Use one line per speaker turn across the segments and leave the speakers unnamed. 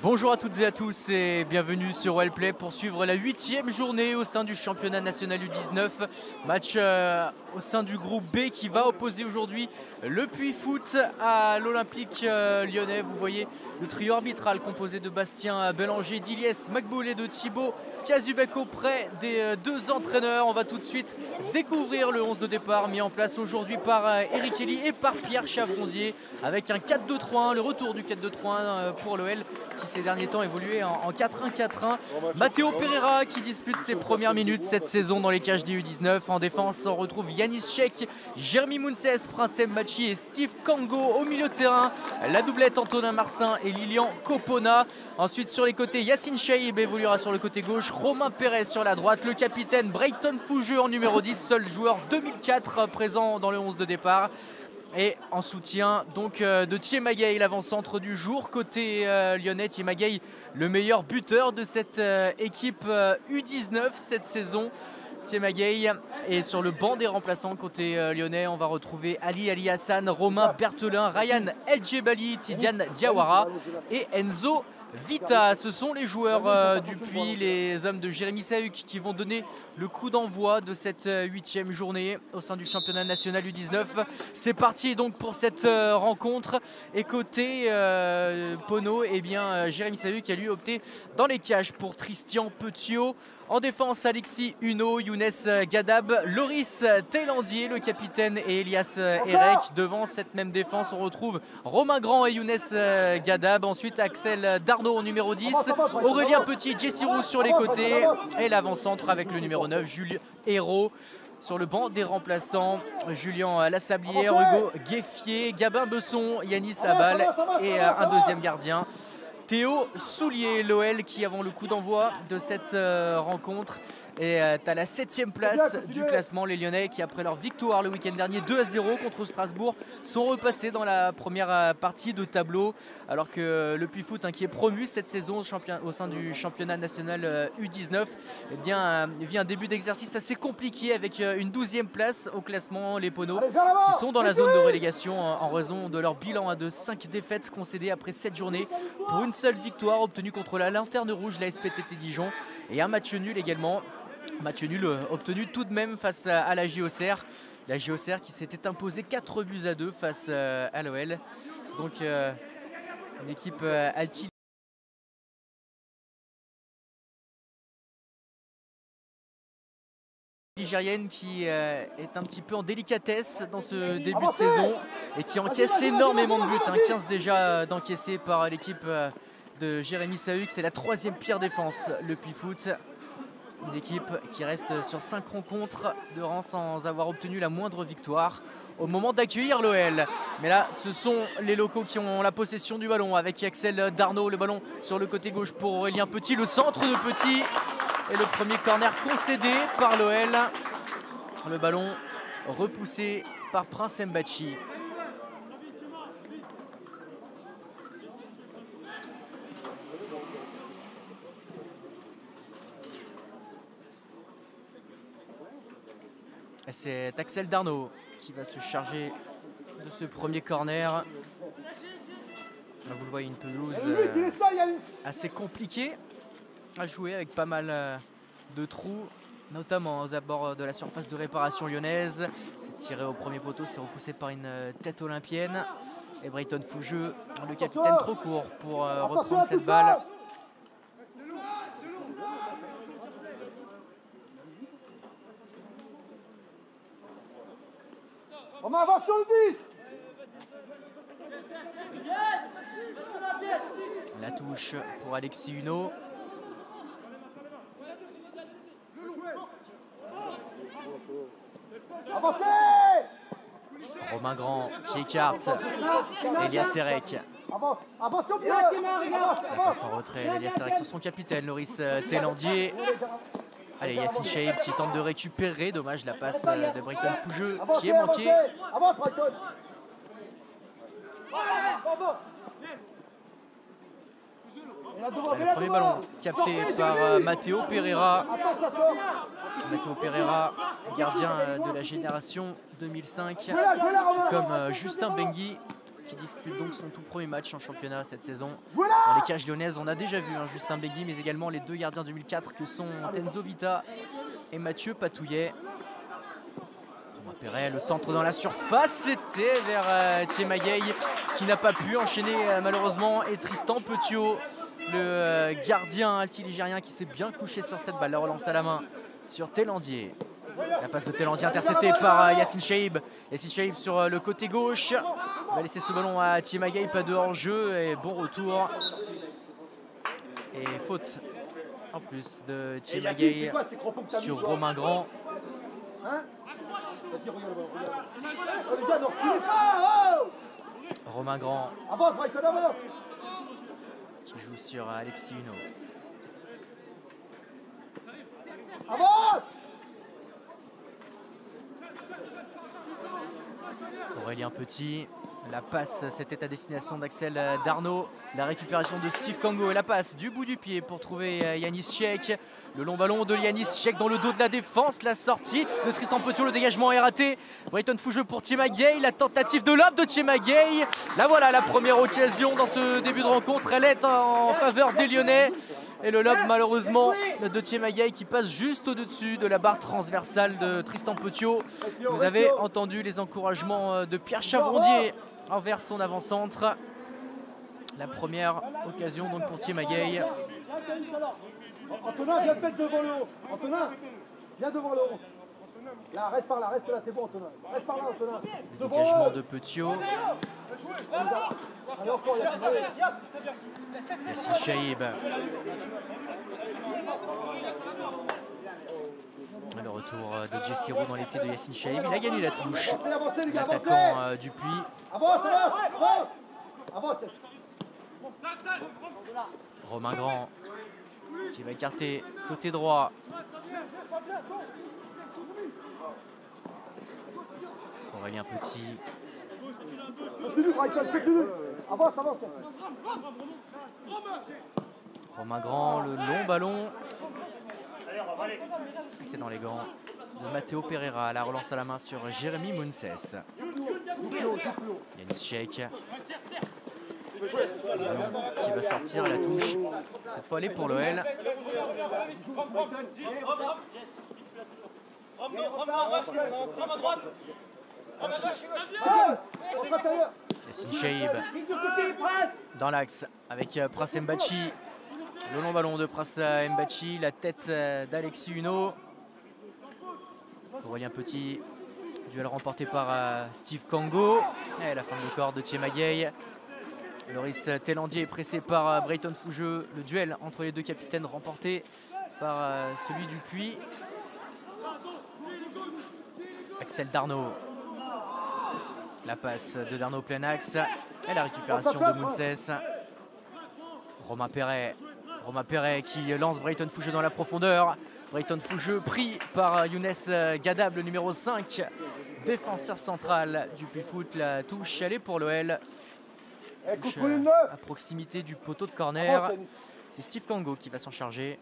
Bonjour à toutes et à tous et bienvenue sur Wellplay pour suivre la 8e journée au sein du championnat national U19. Match au sein du groupe B qui va opposer aujourd'hui le Puy Foot à l'Olympique lyonnais. Vous voyez le trio arbitral composé de Bastien Bélanger, d'Iliès Macboul et de Thibaut Kazubek auprès des deux entraîneurs. On va tout de suite découvrir le 11 de départ mis en place aujourd'hui par Eric Elie et par Pierre Chavrondier avec un 4-2-3-1, le retour du 4-2-3-1 pour l'OL qui ces derniers temps évolué en 4-1-4-1. Matteo Pereira qui dispute ses premières minutes cette saison dans les cages des U19. En défense, on retrouve Yanis Sheik, Jérémy Mounces, Prince Mbachi et Steve Kango au milieu de terrain. La doublette Antonin Marcin et Lilian Copona. Ensuite sur les côtés, Yacine Chaïb évoluera sur le côté gauche, Romain Pérez sur la droite, le capitaine Brayton Fougeux en numéro 10, seul joueur 2004 présent dans le 11 de départ. Et en soutien donc de Thié Magaye, l'avant-centre du jour côté lyonnais. Thié Magaye, le meilleur buteur de cette équipe U19 cette saison. Thié Magaye. Et sur le banc des remplaçants côté lyonnais, on va retrouver Ali Hassan, Romain Berthelin, Ryan El Djebali, Tidiane Diawara et Enzo Vita. Ce sont les joueurs du Puy, les hommes de Jérémy Sahuc qui vont donner le coup d'envoi de cette 8e journée au sein du championnat national U19. C'est parti donc pour cette rencontre. Et côté Pono, eh bien, Jérémy Sahuc a lui opté dans les cages pour Christian Petiot. En défense, Alexis Huneau, Younes Gadab, Loris Thaïlandier, le capitaine et Elias Erek. Devant cette même défense, on retrouve Romain Grand et Younes Gadab. Ensuite, Axel Darnaud en numéro 10, Aurélien Petit, Jesse Roux sur les côtés. Et l'avant-centre avec le numéro 9, Julien Hérault. Sur le banc des remplaçants, Julien Lassablière, Hugo Gueffier, Gabin Besson, Yanis Abal et un deuxième gardien, Théo Soulier. L'OL qui avant le coup d'envoi de cette rencontre est à la 7e place du classement. Les Lyonnais qui après leur victoire le week-end dernier 2-0 contre Strasbourg sont repassés dans la première partie de tableau, alors que le Puy Foot qui est promu cette saison au sein du championnat national U19 eh bien, vit un début d'exercice assez compliqué avec une 12e place au classement. Les Poneaux qui sont dans la zone de relégation en raison de leur bilan de 5 défaites concédées après 7 journées pour une seule victoire obtenue contre la Lanterne Rouge, la SPTT Dijon, et un match nul également. Match nul obtenu tout de même face à la JOCR. La JOCR qui s'était imposée 4-2 face à l'OL. C'est donc une équipe algérienne qui est un petit peu en délicatesse dans ce début de saison et qui encaisse énormément de buts. 15 déjà d'encaissés par l'équipe de Jérémy Sahuc. C'est la 3e pire défense, le Puy Foot. Une équipe qui reste sur 5 rencontres de rang sans avoir obtenu la moindre victoire au moment d'accueillir l'OL. Mais là, ce sont les locaux qui ont la possession du ballon avec Axel Darnaud. Le ballon sur le côté gauche pour Aurélien Petit. Le centre de Petit et le premier corner concédé par l'OL. Le ballon repoussé par Prince Mbachi. C'est Axel Darnaud qui va se charger de ce premier corner. Vous le voyez, une pelouse assez compliquée à jouer avec pas mal de trous, notamment aux abords de la surface de réparation lyonnaise. C'est tiré au premier poteau, c'est repoussé par une tête olympienne. Et Brayton Fougeux, le capitaine, trop court pour reprendre cette balle.
On avance sur le 10.
La touche pour Alexis Huneau.
Avancez.
Romain Grand qui écarte Elias Erek.
Avance sur le pied.
Passe en retrait, Elias Erek sur son capitaine, Loris Thaïlandier. Allez, Yacine Chaïb qui tente de récupérer. Dommage la passe de Brayton Fougeux qui est manquée. Le premier ballon capté par Matteo Pereira. Matteo Pereira, gardien de la génération 2005, comme Justin Bengui, qui dispute donc son tout premier match en championnat cette saison. Dans les cages lyonnaises, on a déjà vu Justin Begui, mais également les deux gardiens 2004 que sont Tenzo Vita et Mathieu Patouillet. Thomas Perret, le centre dans la surface, c'était vers Thiemagay qui n'a pas pu enchaîner malheureusement, et Tristan Petiot, le gardien altiligérien qui s'est bien couché sur cette balle. La relance à la main sur Thélandier. La passe de Thélandier interceptée par Yassine Chaïb. Yassine Chaïb sur le côté gauche. Il va laisser ce ballon à Thiemagay, pas de hors-jeu et bon retour. Et faute en plus de Thiemagay sur Romain Grand. Romain Grand qui joue sur Alexis Huneau. Aurélien Petit, la passe, c'était à destination d'Axel Darnaud. La récupération de Steve Kango et la passe du bout du pied pour trouver Yanis Chek. Le long ballon de Yanis Chek dans le dos de la défense. La sortie de Tristan Petiot, le dégagement est raté. Brayton Fougeux pour Thiemagay, la tentative de lob de Thiemagay. Là voilà la première occasion dans ce début de rencontre. Elle est en faveur des Lyonnais. Et le lob malheureusement de Thiemagay qui passe juste au-dessus de la barre transversale de Tristan Petiot. Vous avez entendu les encouragements de Pierre Chavrondier envers son avant-centre. La première occasion donc pour Thiemagay.
Antonin, viens te mettre devant le 11. Antonin, viens devant le 11. Là, reste par là, reste là, t'es bon Antonin. Reste par là Antonin.
Le dégagement de Petiot.
Allez encore,
Yassine Chaïb. Le retour de Jesse Roux dans les pieds de Yassine Chaïb. Il a gagné la touche. L'attaquant Dupuis.
Avance, avance, avance.
Romain Grand qui va écarter côté droit. Aurélien Petit.
Avance, avance.
Romain Grand, le long ballon. C'est dans les gants de Matteo Pereira. La relance à la main sur Jérémy Mounses. Yanis Chek. Qui va sortir à la touche. Cette fois, elle est pour l'OL. Yassine Chaïb dans l'axe avec Prince Mbachi. Le long ballon de Prince Mbachi, la tête d'Alexis Huneau. Aurélien Petit, duel remporté par Steve Kango. Et la fin de corps de Thiemagay. Loris Thélandier est pressé par Brayton Fougeux. Le duel entre les deux capitaines remporté par celui du Puy. Axel Darnaud. La passe de Darnaud plein axe. Et la récupération de Mounses. Romain Perret. Romain Perret qui lance Brayton Fougeux dans la profondeur. Brayton Fougeux pris par Younes Gadab, le numéro 5, défenseur central du Puy Foot. La touche, elle est pour l'OL. À proximité du poteau de corner. C'est Steve Kango qui va s'en charger.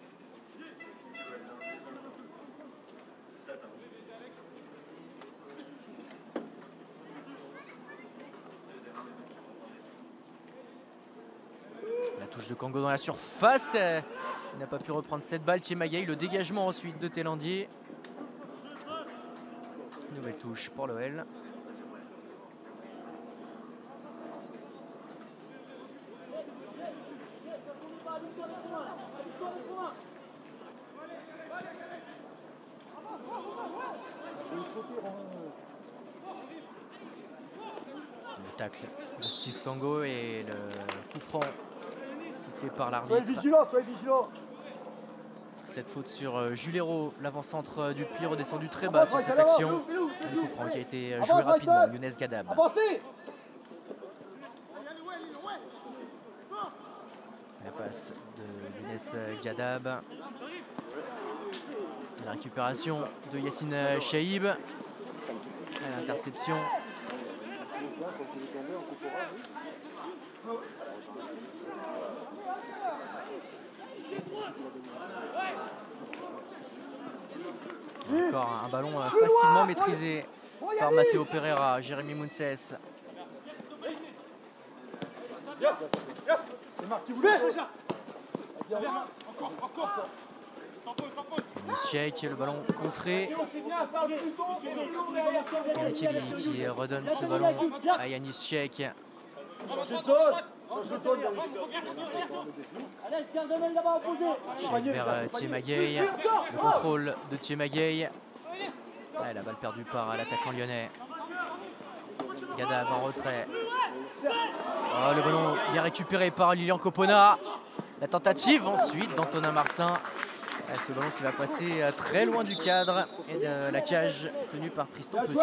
La touche de Kango dans la surface. Il n'a pas pu reprendre cette balle. Thiemagay, le dégagement ensuite de Thélandier. Nouvelle touche pour l'OL. Le tacle de Steve Kango et le coup franc sifflé par l'arbitre.
Soyez vigilants, soyez vigilants.
Cette faute sur Jules Hérault, l'avant-centre du Puy redescendu très bas sur cette action. Le coup franc qui a été joué rapidement, Younes Gadab.
Avancez.
La passe de Younes Gadab. La récupération de Yassine Chaïb. L'interception. Encore un ballon facilement maîtrisé par Matteo Pereira. Jérémy Mounses.
C'est Marc qui voulait.
Sheik, le ballon contré. Kelly qui redonne ce ballon à Yanis Sheik.
Changez de zone.
Sheik vers Thiemagay. Le contrôle de Thiemagay. Ah, la balle perdue par l'attaquant lyonnais. Gadab en retrait. Oh, le ballon bien récupéré par Lilian Copona. La tentative ensuite d'Antonin Marsin. Ce ballon qui va passer très loin du cadre et de la cage tenue par Tristan Petiot.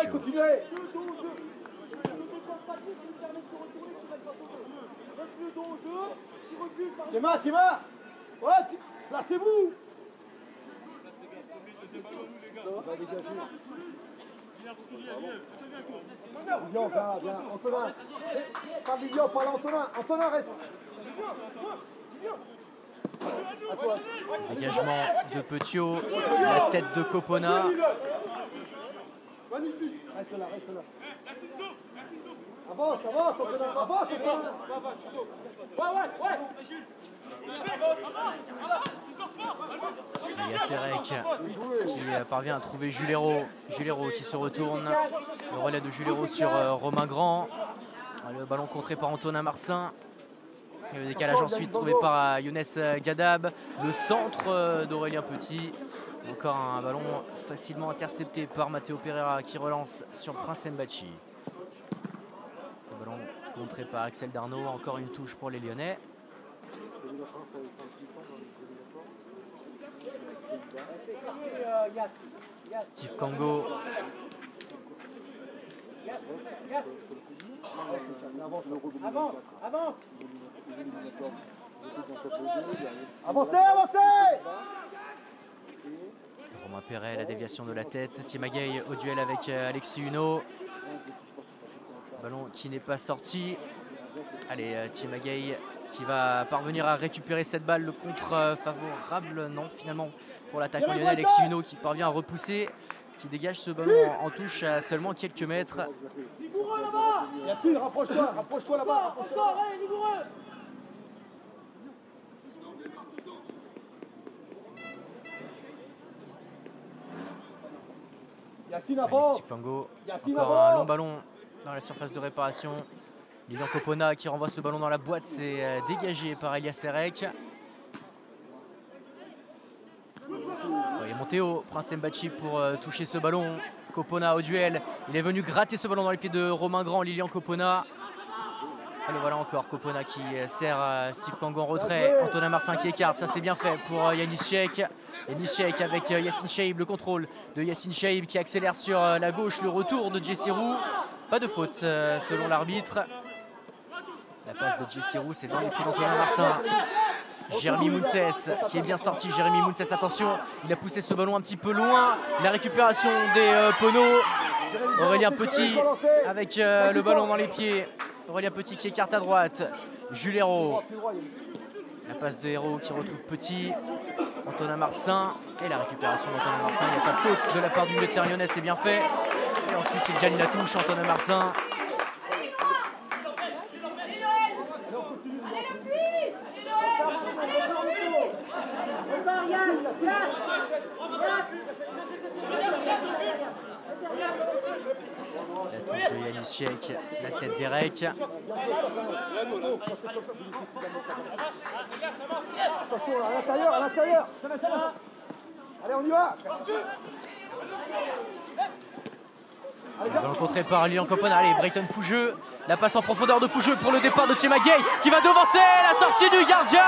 Théma, ouais, placez-vous. Lilian, viens. Antonin. Pas Lilian, pas l'Antonin. Antonin, reste.
Dégagement de Petiot, la tête de Copona.
Magnifique. Reste là. Avance, Antonin, avance.
Il y a Serek qui parvient à trouver Julero. Julero qui se retourne. Le relais de Julero sur Romain Grand. Le ballon contré par Antonin Marsin. Et le décalage ensuite trouvé par Younes Gadab. Le centre d'Aurélien Petit. Encore un ballon facilement intercepté par Matteo Pereira qui relance sur Prince Mbachi. Le ballon contré par Axel Darnaud. Encore une touche pour les Lyonnais. Steve Kango.
Avance. Avancez.
Romain Perret, la déviation de la tête. Thiemagay au duel avec Alexis Huneau. Ballon qui n'est pas sorti. Allez, Thiemagay qui va parvenir à récupérer cette balle. Le contre favorable, non, finalement, pour l'attaquant lyonnais. Alexis Huneau qui parvient à repousser, qui dégage ce ballon en touche à seulement quelques mètres.
Yacine, rapproche-toi là-bas. Yacine avance.
Steve Kango, encore un long ballon dans la surface de réparation. Lilian Copona qui renvoie ce ballon dans la boîte, c'est dégagé par Elias Serek. Il est monté haut, Prince Mbachi pour toucher ce ballon. Copona au duel, il est venu gratter ce ballon dans les pieds de Romain Grand, Lilian Copona. Et le voilà encore, Copona qui sert Steve Kango en retrait. Antonin Marsin qui écarte, ça c'est bien fait pour Yanis Sheik. Yanis Sheik avec Yassine Chaïb, le contrôle de Yassine Chaïb qui accélère sur la gauche, le retour de Djessirou. Pas de faute selon l'arbitre. La passe de Djessirou, c'est dans les pieds d'Antonin Marsin. Jérémy Mounces qui est bien sorti. Jérémy Mounces, attention, il a poussé ce ballon un petit peu loin. La récupération des Penaud. Aurélien Petit avec le ballon dans les pieds. Aurélien Petit qui écarte à droite. Jules Hérault. La passe de Hérault qui retrouve Petit. Antonin Marsin. Et la récupération d'Antonin Marsin. Il n'y a pas de faute de la part du milieu de terrain lyonnais, c'est bien fait. Et ensuite il gagne la touche, Antonin Marsin. La touche de Yanis Sheik, la tête d'Erek.
Attention là, à l'intérieur. Allez, on y va.
Rencontré par Lilian Copona. Allez, Brayton Fougeux. La passe en profondeur de Fougeux pour le départ de Thiemagay qui va devancer la sortie du gardien.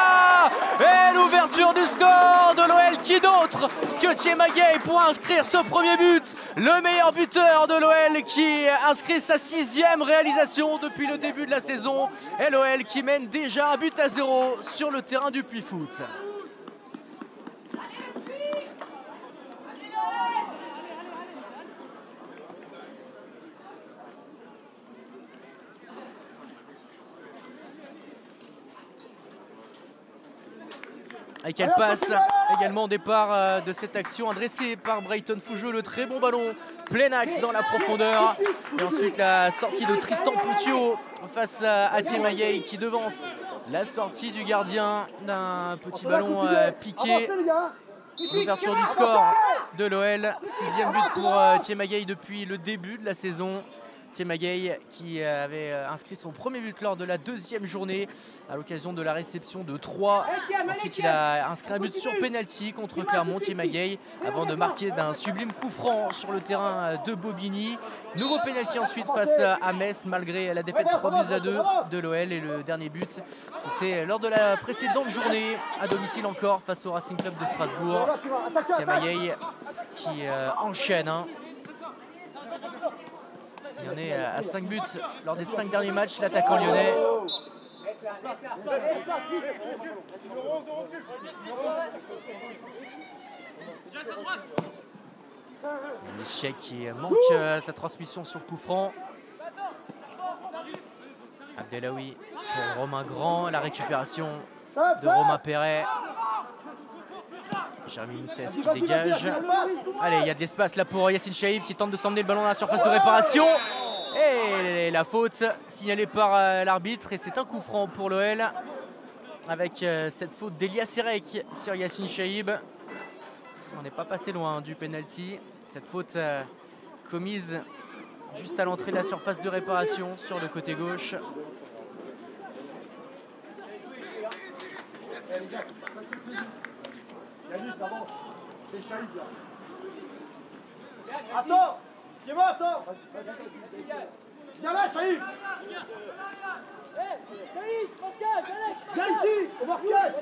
Et l'ouverture du score de l'OL. Qui d'autre que Thiemagay pour inscrire ce premier but. Le meilleur buteur de l'OL qui inscrit sa 6e réalisation depuis le début de la saison. Et l'OL qui mène déjà 1-0 sur le terrain du Puy-Foot. Et quelle passe également au départ de cette action adressée par Brayton Fougeux, le très bon ballon plein axe dans la profondeur. Et ensuite la sortie de Tristan Poutiot face à Thiemagueil qui devance la sortie du gardien d'un petit ballon piqué. L'ouverture du score de l'OL. 6e but pour Thiemagueil depuis le début de la saison. Thiemagueil qui avait inscrit son premier but lors de la 2e journée à l'occasion de la réception de 3. Ensuite, il a inscrit un but sur penalty contre Clermont. Thiemagueil avant de marquer d'un sublime coup franc sur le terrain de Bobigny. Nouveau penalty ensuite face à Metz malgré la défaite 3-2 de l'OL. Et le dernier but, c'était lors de la précédente journée à domicile encore face au Racing Club de Strasbourg. Thiemagueil qui enchaîne. Il en est à 5 buts lors des 5 derniers matchs, l'attaquant lyonnais. L'échec qui manque sa transmission sur coup franc. Abdelawi pour Romain Grand, la récupération de Romain Perret. Jérémy Mintzes qui dégage. Allez, il y a de l'espace là pour Yacine Chaïb qui tente de s'emmener le ballon à la surface de réparation. Et la faute signalée par l'arbitre. Et c'est un coup franc pour l'OL avec cette faute d'Elias Serek sur Yacine Chaïb. On n'est pas passé loin du penalty. Cette faute commise juste à l'entrée de la surface de réparation sur le côté gauche.
C'est Chaïb là. Attends, c'est bon, attends. Viens là, Chaïb. Viens ici, au marquage.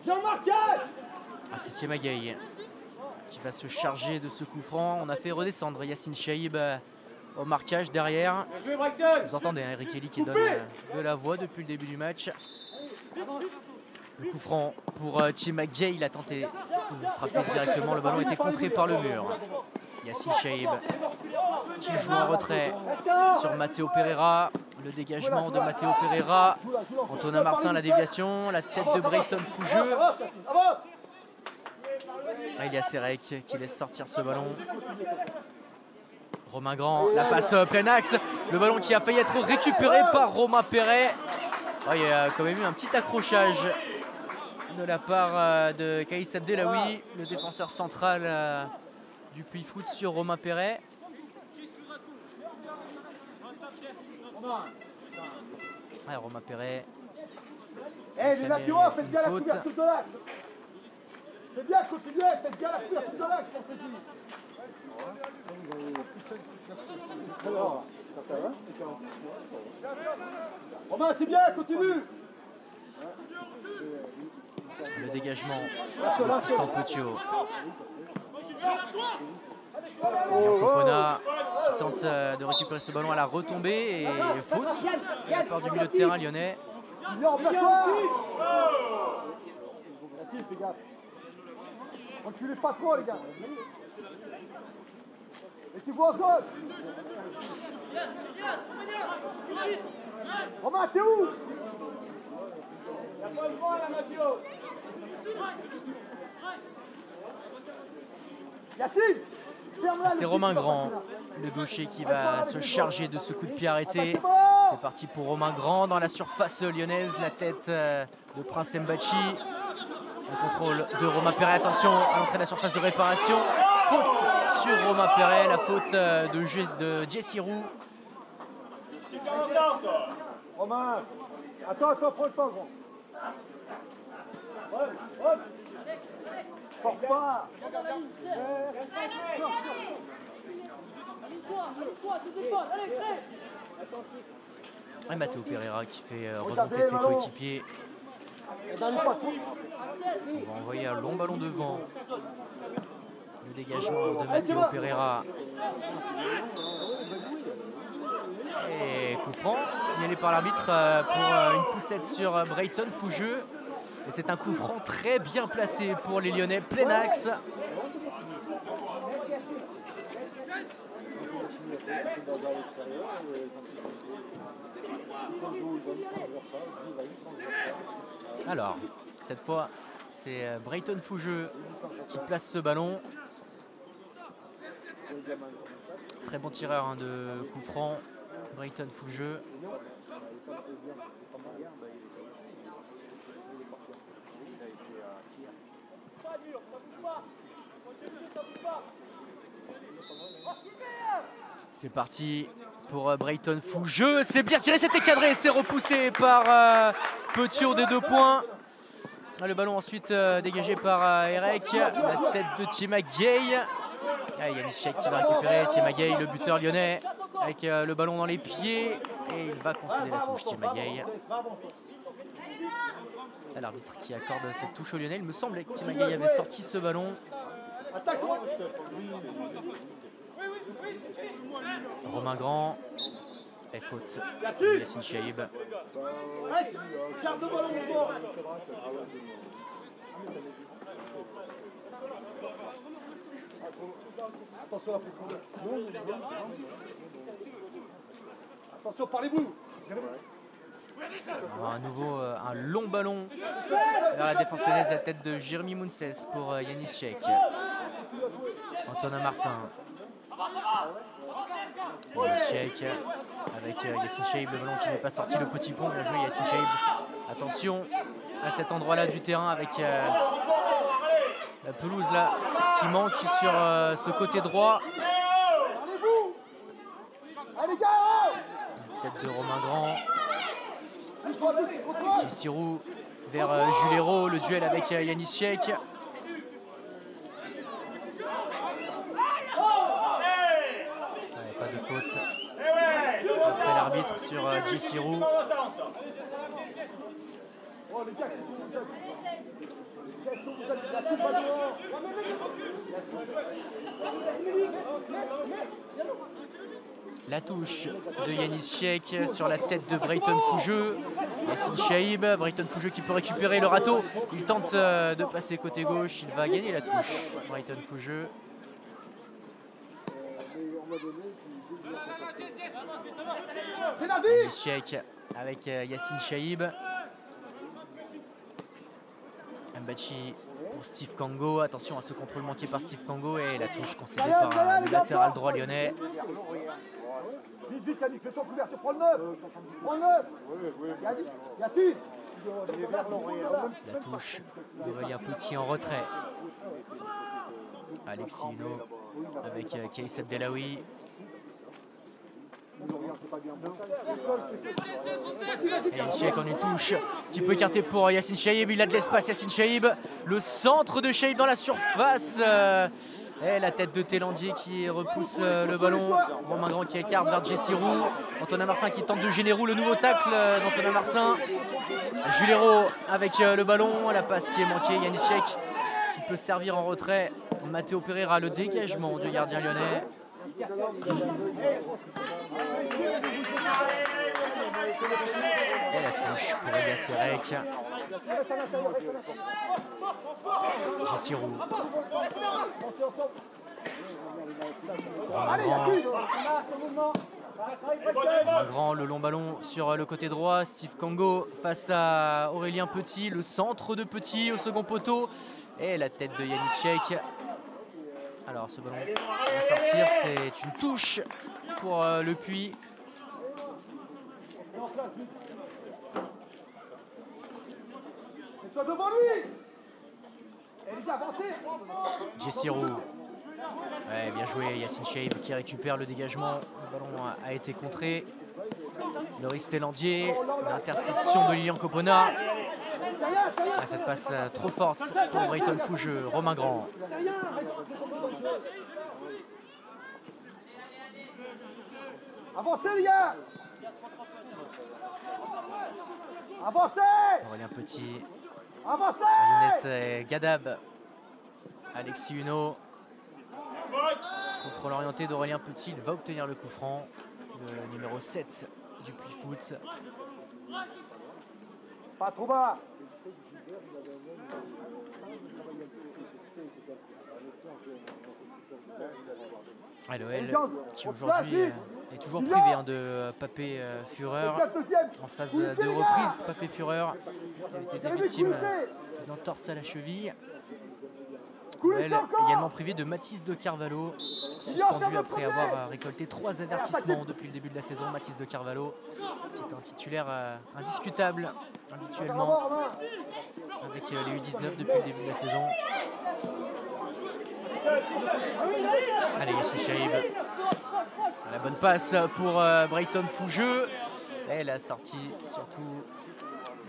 Viens au marquage.
Ah, c'est Thiemagueil qui va se charger de ce coup franc. On a fait redescendre Yacine Chaïb au marquage derrière. Vous entendez Eric Kelly qui donne de la voix depuis le début du match. Le coup franc pour Thiemagueil, il a tenté de frapper directement, le ballon était contré par le mur. Yacine Chaïb qui joue en retrait sur Matteo Pereira, le dégagement de Matteo Pereira. Antonin Marcin, la déviation, la tête de Brayton Fougeux. Il y a Serek qui laisse sortir ce ballon. Romain Grand, la passe plein axe, le ballon qui a failli être récupéré par Romain Perret. Il y a quand même eu un petit accrochage de la part de Kaïs Abdelawi, le défenseur central du Puy Foot sur Romain Perret. Romain Perret.
Les latéraux, faites bien la couverture de l'axe. C'est bien, continuez, faites bien la couverture de l'axe pour ceci. Romain, c'est bien, continue.
Le dégagement de Tristan Poutiot. Copona qui tente de récupérer ce ballon à la retombée et faute de la part du milieu de terrain lyonnais.
Reculez pas trop, les gars. Et tu vois en zone. Romain, t'es où?
C'est Romain Grand, le gaucher, qui va se charger de ce coup de pied arrêté. C'est parti pour Romain Grand dans la surface lyonnaise, la tête de Prince Mbachi. Le contrôle de Romain Perret, attention à l'entrée de la surface de réparation. Faute sur Romain Perret, la faute de Jesse Roux.
Romain, attends, prends le temps, grand. Porte pas.
Et Matteo Pereira qui fait remonter ses coéquipiers. On va envoyer un long ballon devant. Le dégagement de Matteo Pereira. Et coup franc signalé par l'arbitre pour une poussette sur Brayton Fougeux. Et c'est un coup franc très bien placé pour les Lyonnais, plein axe. Alors, cette fois, c'est Brayton Fougeux qui place ce ballon. Très bon tireur hein, de coup franc, Brayton Fougeux. C'est parti pour Brayton Fougeux. C'est bien tiré, c'était cadré, c'est repoussé par Petiot des 2 points. Le ballon ensuite dégagé par Eric. La tête de Thima Gay. Yanis Sheik qui va récupérer. Thima Gay, le buteur lyonnais, avec le ballon dans les pieds. Et il va concéder la touche, Thima Gay. L'arbitre qui accorde cette touche au lyonnais. Il me semblait que Thima Gay avait sorti ce ballon. Romain Grand. Et faute. Yassine Chaïb.
Attention à la profondeur. Attention, parlez-vous.
À nouveau un long ballon vers la défense lyonnaise, la tête de Jérémy Mounses pour Yanis Sheik. Antonin Marcin. Yanis Sheik avec Yassine Chaïb, le ballon qui n'est pas sorti, le petit pont, bien joué Yassine Chaïb. Attention à cet endroit-là du terrain avec la pelouse là qui manque sur ce côté droit. Tête de Romain Grand. Jessirou vers Jules Hérault, le duel avec Yanis Sheik. Pas de faute après l'arbitre sur Jessirou. La touche de Yanis Sheik sur la tête de Brayton Fougeux. Yassine Chaïb, Brayton Fougeux qui peut récupérer le râteau. Il tente de passer côté gauche, il va gagner la touche. Brayton Fougeux. Yanis Sheik avec Yassine Chaïb. Mbachi pour Steve Kango. Attention à ce contrôle manqué par Steve Kango et la touche concédée par le latéral droit lyonnais.
Vite, vite, Yannick, fais ton couverture, prends le 9. Prends le 9. Yassine.
La touche d'Aurélien Petit en retrait. Alexis Huneau avec Kaïs Abdelawi. Et Sheik en une touche qui peut écarter pour Yassine Chaïb. Il a de l'espace, Yassine Chaïb. Le centre de Chaïb dans la surface. Et la tête de Thélandier qui repousse le ballon. Romain Grand qui écarte vers Jessirou. Antonin Marcin qui tente de gêner Roux. Le nouveau tacle d'Antonin Marcin. Jules Hérault avec le ballon. La passe qui est manquée. Yanis Sheik qui peut servir en retrait. Matteo Pereira, le dégagement du gardien lyonnais. Et la touche pour Elia Serek. Jessirou. Romain Grand, le long ballon sur le côté droit. Steve Kango face à Aurélien Petit. Le centre de Petit au second poteau. Et la tête de Yanis Sheik. Alors ce ballon va sortir, c'est une touche pour Le Puy.
C'est-toi devant lui.
Jessirou. Ouais, bien joué, Yassine Chaïb qui récupère le dégagement. Le ballon a été contré. Loris Thélandier, l'interception de Lilian Copona. Ah, cette passe trop forte pour Brayton Fougeux. Romain Grand.
Avancez les gars. Avancez.
Aurélien Petit.
Avancez.
Younes Gadab. Alexis Huneau. Contrôle orienté d'Aurélien Petit. Il va obtenir le coup franc. Le numéro 7 du Puy Foot.
Pas trop bas.
L'OL qui aujourd'hui est toujours privé de Papé Fureur. En phase de reprise, Papé Fureur avait été victime d'une entorse à la cheville. Noël également privé de Mathis de Carvalho, suspendu après avoir récolté 3 avertissements depuis le début de la saison. Mathis de Carvalho, qui est un titulaire indiscutable habituellement avec les U19 depuis le début de la saison. Allez, Yassine Chaïb. La bonne passe pour Brayton Fougeux. Et la sortie surtout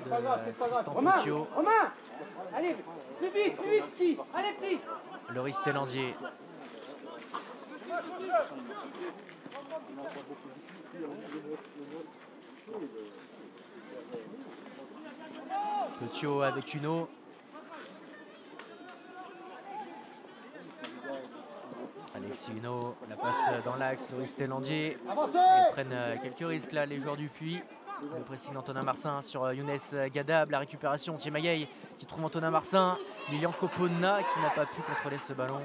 de Tristan Petiot.
Allez, plus vite, allez, plus vite.
Loris Tellandier. Petiot avec Uno. Alexis Uno, la passe dans l'axe, Loris Tellandier. Ils prennent quelques risques là, les joueurs du Puy. Le pressing d'Antonin Marsin sur Younes Gadab, la récupération, Thiemagaye qui trouve Antonin Marsin, Lilian Copona qui n'a pas pu contrôler ce ballon.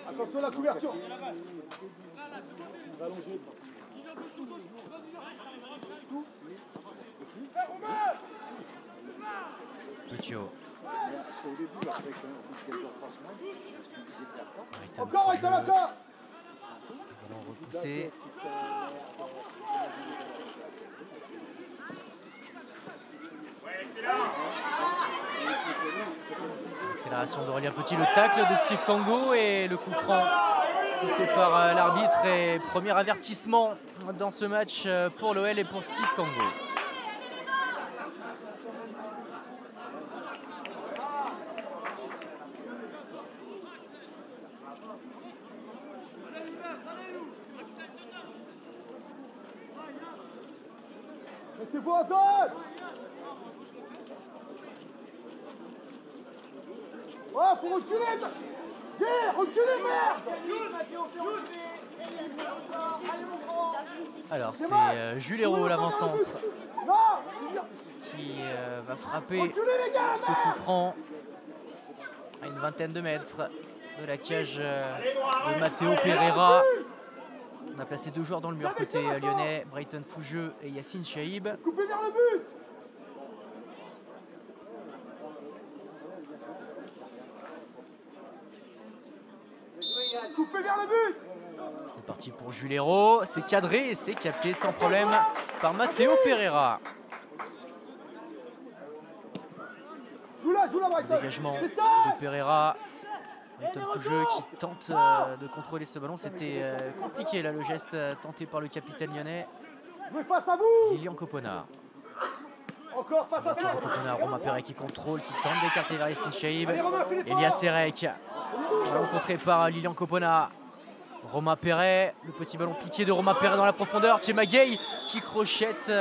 Attention à la couverture.
Petiot.
Encore avec la
ballon repoussé. Accélération d'Aurélien Petit, le tacle de Steve Kango et le coup franc sifflé par l'arbitre et premier avertissement dans ce match pour l'OL et pour Steve Kango.
Mettez-vous en zone. Ouais, faut reculer. Reculez, merde.
Alors c'est Jules Hérault, l'avant-centre, qui va frapper ce coup franc à une vingtaine de mètres de la cage de Matteo Pereira. On a placé 2 joueurs dans le mur côté lyonnais, Brayton Fougeux et Yassine Chaïb.
Coupez vers le but. Coupez vers le but.
C'est parti pour Jules Hérault, c'est cadré et c'est capté sans problème par Matteo Pereira. Le dégagement de Pereira. Brayton Fougeux qui tente de contrôler ce ballon. C'était compliqué là, le geste tenté par le capitaine lyonnais. Lilian Copona.
Encore face à toi.
Copona, Romain Perret qui contrôle, qui tente d'écarter vers Yassine Chaïb. Elias Serek. Ballon contré par Lilian Copona. Romain Perret, le petit ballon piqué de Romain Perret dans la profondeur. Thiemagaye qui crochette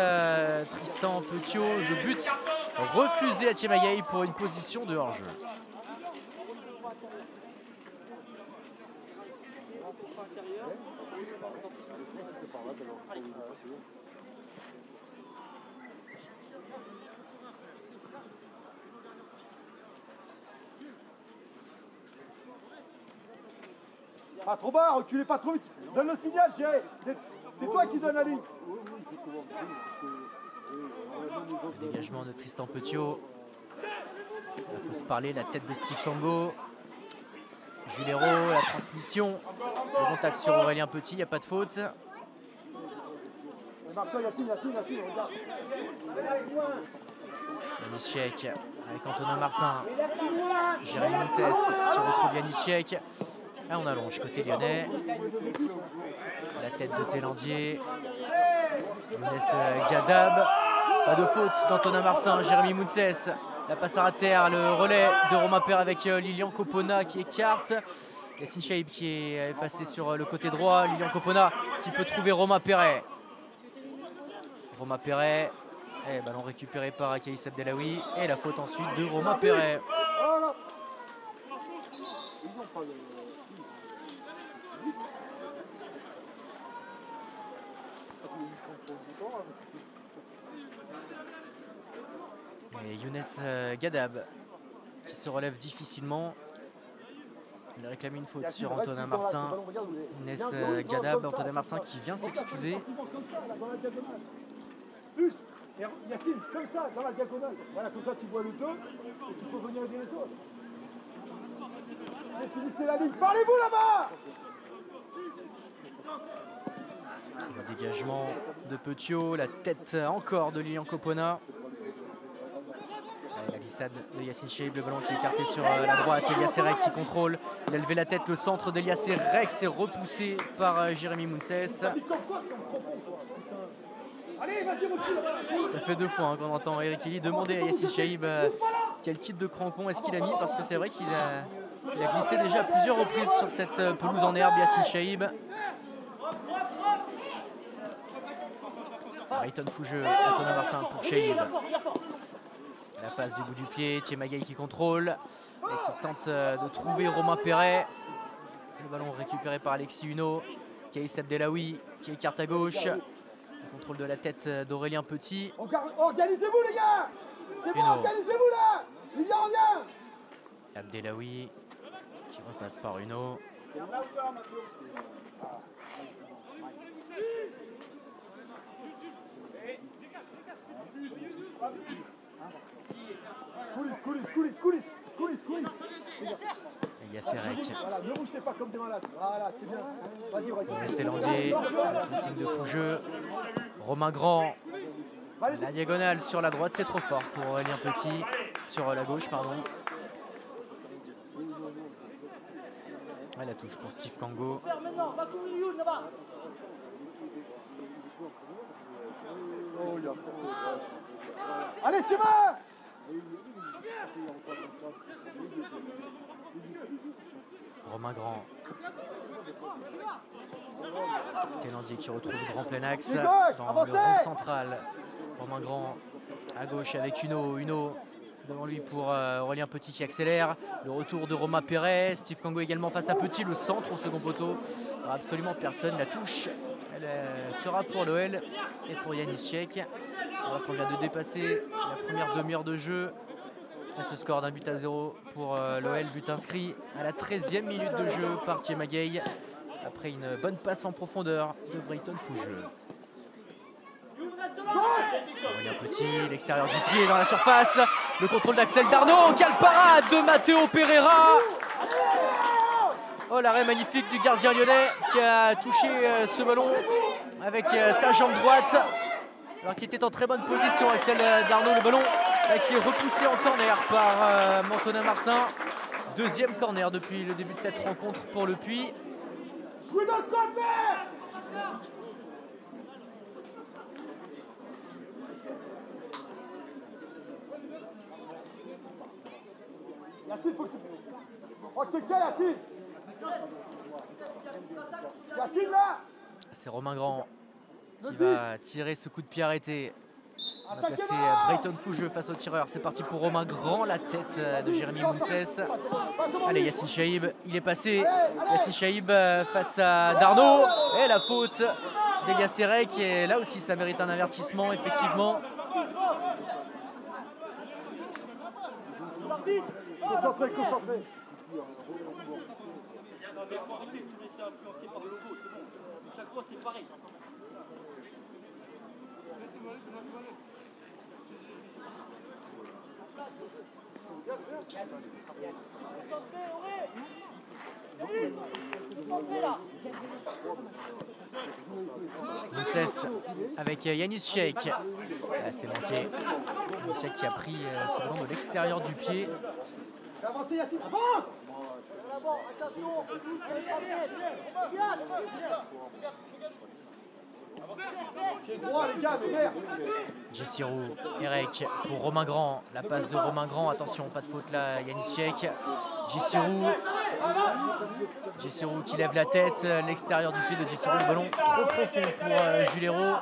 Tristan Petiot. Le but refusé à Thiemagaye pour une position de hors-jeu.
Pas trop bas, reculez pas trop vite. Donne le signal, Géré. C'est toi qui donne la ligne.
Dégagement de Tristan Petiot. Il faut se parler, la tête de Steve Kango. Jules Hérault, la transmission. Le contact sur Aurélien Petit, il n'y a pas de faute. Yanis Chek avec Antonin Marsin. Jérémy Montès qui retrouve Yanis Chek. Là on allonge côté lyonnais. La tête de Tellandier. Younes Gadab. Pas de faute d'Antonin Marsin. Jérémy Mounses. La passe à terre. Le relais de Romain Perret avec Lilian Copona qui écarte. Yassine Chaïb qui est passé sur le côté droit. Lilian Copona qui peut trouver Romain Perret. Romain Perret. Ballon récupéré par Kaïs Abdelawi. Et la faute ensuite de Romain Perret. Et Younes Gadab qui se relève difficilement. Il a réclamé une faute sur Antonin Marcin. Inès Gadab, Antonin Marcin qui vient s'excuser.
Plus, Yacine, comme ça, dans la diagonale. Voilà, comme ça tu vois le dos et tu peux venir aider les autres. Allez, finissez la ligne. Parlez-vous là-bas!
Le dégagement de Petiot, la tête encore de Lilian Copona. La glissade de Yacine Cheib, le ballon qui est écarté sur la droite. Elias Serek qui contrôle. Il a levé la tête, le centre d'Elias Serek s'est repoussé par Jérémy Mounces. Ça fait 2 fois qu'on entend Eric Elie demander à Yacine Cheib quel type de crampon est-ce qu'il a mis, parce que c'est vrai qu'il a glissé déjà à plusieurs reprises sur cette pelouse en herbe, Yacine Cheib. Brighton Fougeux, Antonin Marcin pour Cheib. La passe du bout du pied, Thiemagay qui contrôle et qui tente de trouver Romain Perret. Le ballon récupéré par Alexis Huneau. Kaïs Abdelaoui qui écarte à gauche. Le contrôle de la tête d'Aurélien Petit.
Organisez-vous les gars! C'est bon, organisez-vous là! Il y en vient!
Abdelaoui qui repasse par Huneau. Elias Serek.
Voilà, ne bougez pas comme des malades. Voilà, c'est bien. Vas-y,
Restelandier, le signe de Fougeux. Romain Grand. La diagonale sur la droite, c'est trop fort pour Aurélien Petit. Sur la gauche, pardon. Ouais, la touche pour Steve Kango.
Allez, tu vas!
Romain Grand. Thénardier qui retrouve le grand plein axe dans le rond central. Romain Grand à gauche avec Huneau. Huneau devant lui pour Aurélien Petit qui accélère. Le retour de Romain Perret. Steve Kango également face à Petit. Le centre au second poteau. Absolument personne. La touche, elle sera pour l'OL et pour Yanis Cheik. Alors qu'on vient de dépasser la première demi-heure de jeu. Et ce score d'1 but à 0 pour l'OL, but inscrit à la 13e minute de jeu par Thiemagay après une bonne passe en profondeur de Brighton Fougeux. Aurélien Petit, l'extérieur du pied dans la surface, le contrôle d'Axel Darnaud, quelle parade de Matteo Pereira. Oh, l'arrêt magnifique du gardien lyonnais qui a touché ce ballon avec sa jambe droite alors qu'il était en très bonne position. Axel Darnaud, le ballon qui est repoussé en corner par Antonin Marcin. Deuxième corner depuis le début de cette rencontre pour le Puy.
Jouez dans le corner! Yacine, faut que tu... Oh, quelqu'un, Yacine! Yacine, là!
C'est Romain Grand qui va tirer ce coup de pied arrêté. On va passer Brighton Fougeux face au tireur. C'est parti pour Romain Grand, la tête de Jérémy Mounces. Allez, Yacine Cheib, il est passé. Yacine Cheib face à Darnaud. Et la faute d'Elias Serek. Et là aussi, ça mérite un avertissement, effectivement.
Concentré, concentré.
Chaque fois, c'est pareil.
Mounces avec Yanis Cheik. Là, c'est manqué. Yanis Cheik qui a pris ce ballon de l'extérieur du pied.
Avancez, Yacine, avance! Pied droit, les gars, mais merde!
Jessirou, Erek pour Romain Grand. La passe de Romain Grand. Attention, pas de faute là. Yanis Cheik. Jessirou qui lève la tête. L'extérieur du pied de Jessirou. Le ballon trop profond pour Jules Hérault.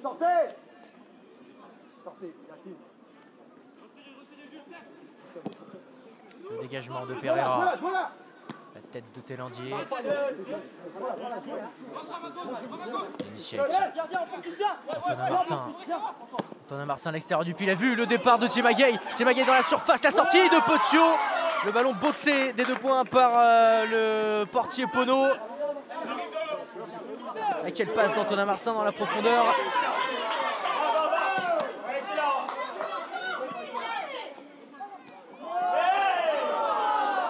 Sortez! Sortez, Yacine.
Le dégagement de Pereira. La tête de Thénardier. Antonin Marcin à l'extérieur du pied. Il a vu le départ de Thiemagay. Thiemagay dans la surface. La sortie de Petiot. Le ballon boxé des 2 points par le portier Pono. Et quelle passe d'Antonin Marsin dans la profondeur.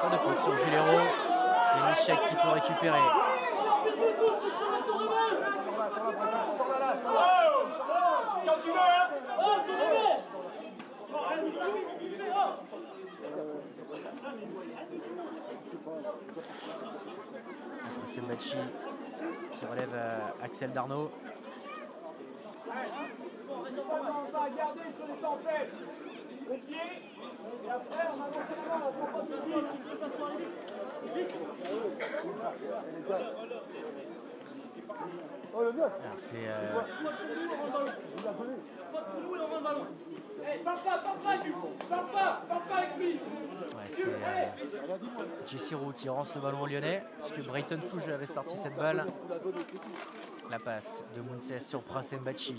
Pas de faute sur Julero. Et Michek qui peut récupérer.
Quand tu veux, hein.
C'est Mbachi qui relève Axel Darnaud. C'est Jesse Roux qui rend ce ballon au Lyonnais, puisque Brayton Fouge avait sorti cette balle. La passe de Mounses sur Prince Mbachi.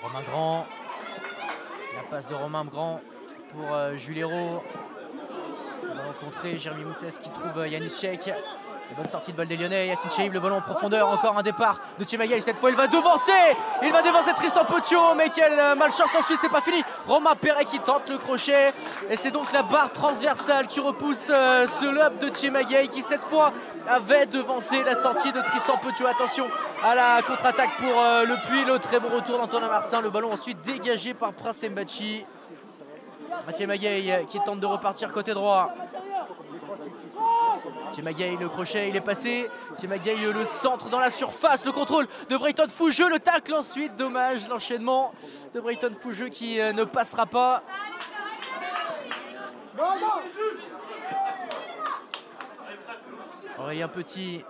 Romain Grand. La passe de Romain Grand pour Julero. On va rencontrer Jérémy Mounses qui trouve Yanis Sheik. La bonne sortie de balle des Lyonnais. Yacine Chaïb, le ballon en profondeur. Encore un départ de Thiemagaye. Cette fois, il va devancer. Il va devancer Tristan Petiot. Mais quelle malchance ensuite, c'est pas fini. Romain Perret qui tente le crochet. Et c'est donc la barre transversale qui repousse ce lob de Thiemagaye qui, cette fois, avait devancé la sortie de Tristan Petiot. Attention à la contre-attaque pour le Puy. Le très bon retour d'Antonin Marsin. Le ballon ensuite dégagé par Prince Mbachi. Thiemagaye qui tente de repartir côté droit. Thiemagaye, le crochet, il est passé. Thiemagaye, le centre dans la surface. Le contrôle de Brayton Fougeux. Le tacle ensuite. Dommage, l'enchaînement de Brayton Fougeux qui ne passera pas. Aurélien Petit.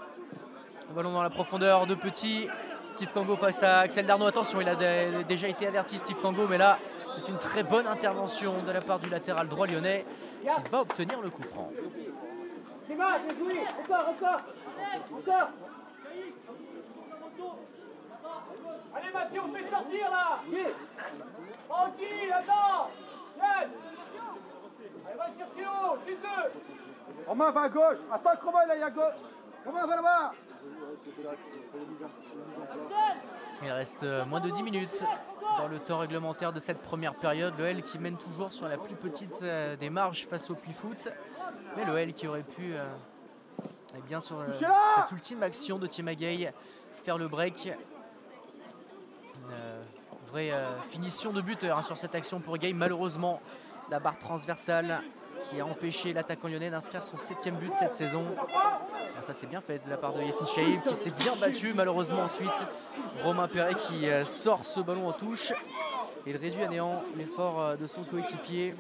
Le ballon dans la profondeur de Petit. Steve Kango face à Axel Darnaud. Attention, il a déjà été averti, Steve Kango, mais là, c'est une très bonne intervention de la part du latéral droit lyonnais qui va obtenir le coup franc.
C'est bon, bien joué. Encore. Allez Mathieu, on fait sortir là. Tranquille, attends. Allez, va chercher haut, chez eux.
Romain va à gauche. Attends que Romain aille à gauche. Romain va là-bas.
Il reste moins de 10 minutes dans le temps réglementaire de cette première période. Le L qui mène toujours sur la plus petite des marges face au Puy Foot. Mais le L qui aurait pu, eh bien sur cette ultime action de Thiemagaye, faire le break. Une vraie finition de buteur sur cette action pour Gaye. Malheureusement, la barre transversale qui a empêché l'attaquant lyonnais d'inscrire son 7e but cette saison. Alors ça c'est bien fait de la part de Yacine Chaïb qui s'est bien battu. Malheureusement ensuite, Romain Perret qui sort ce ballon en touche. Il réduit à néant l'effort de son coéquipier.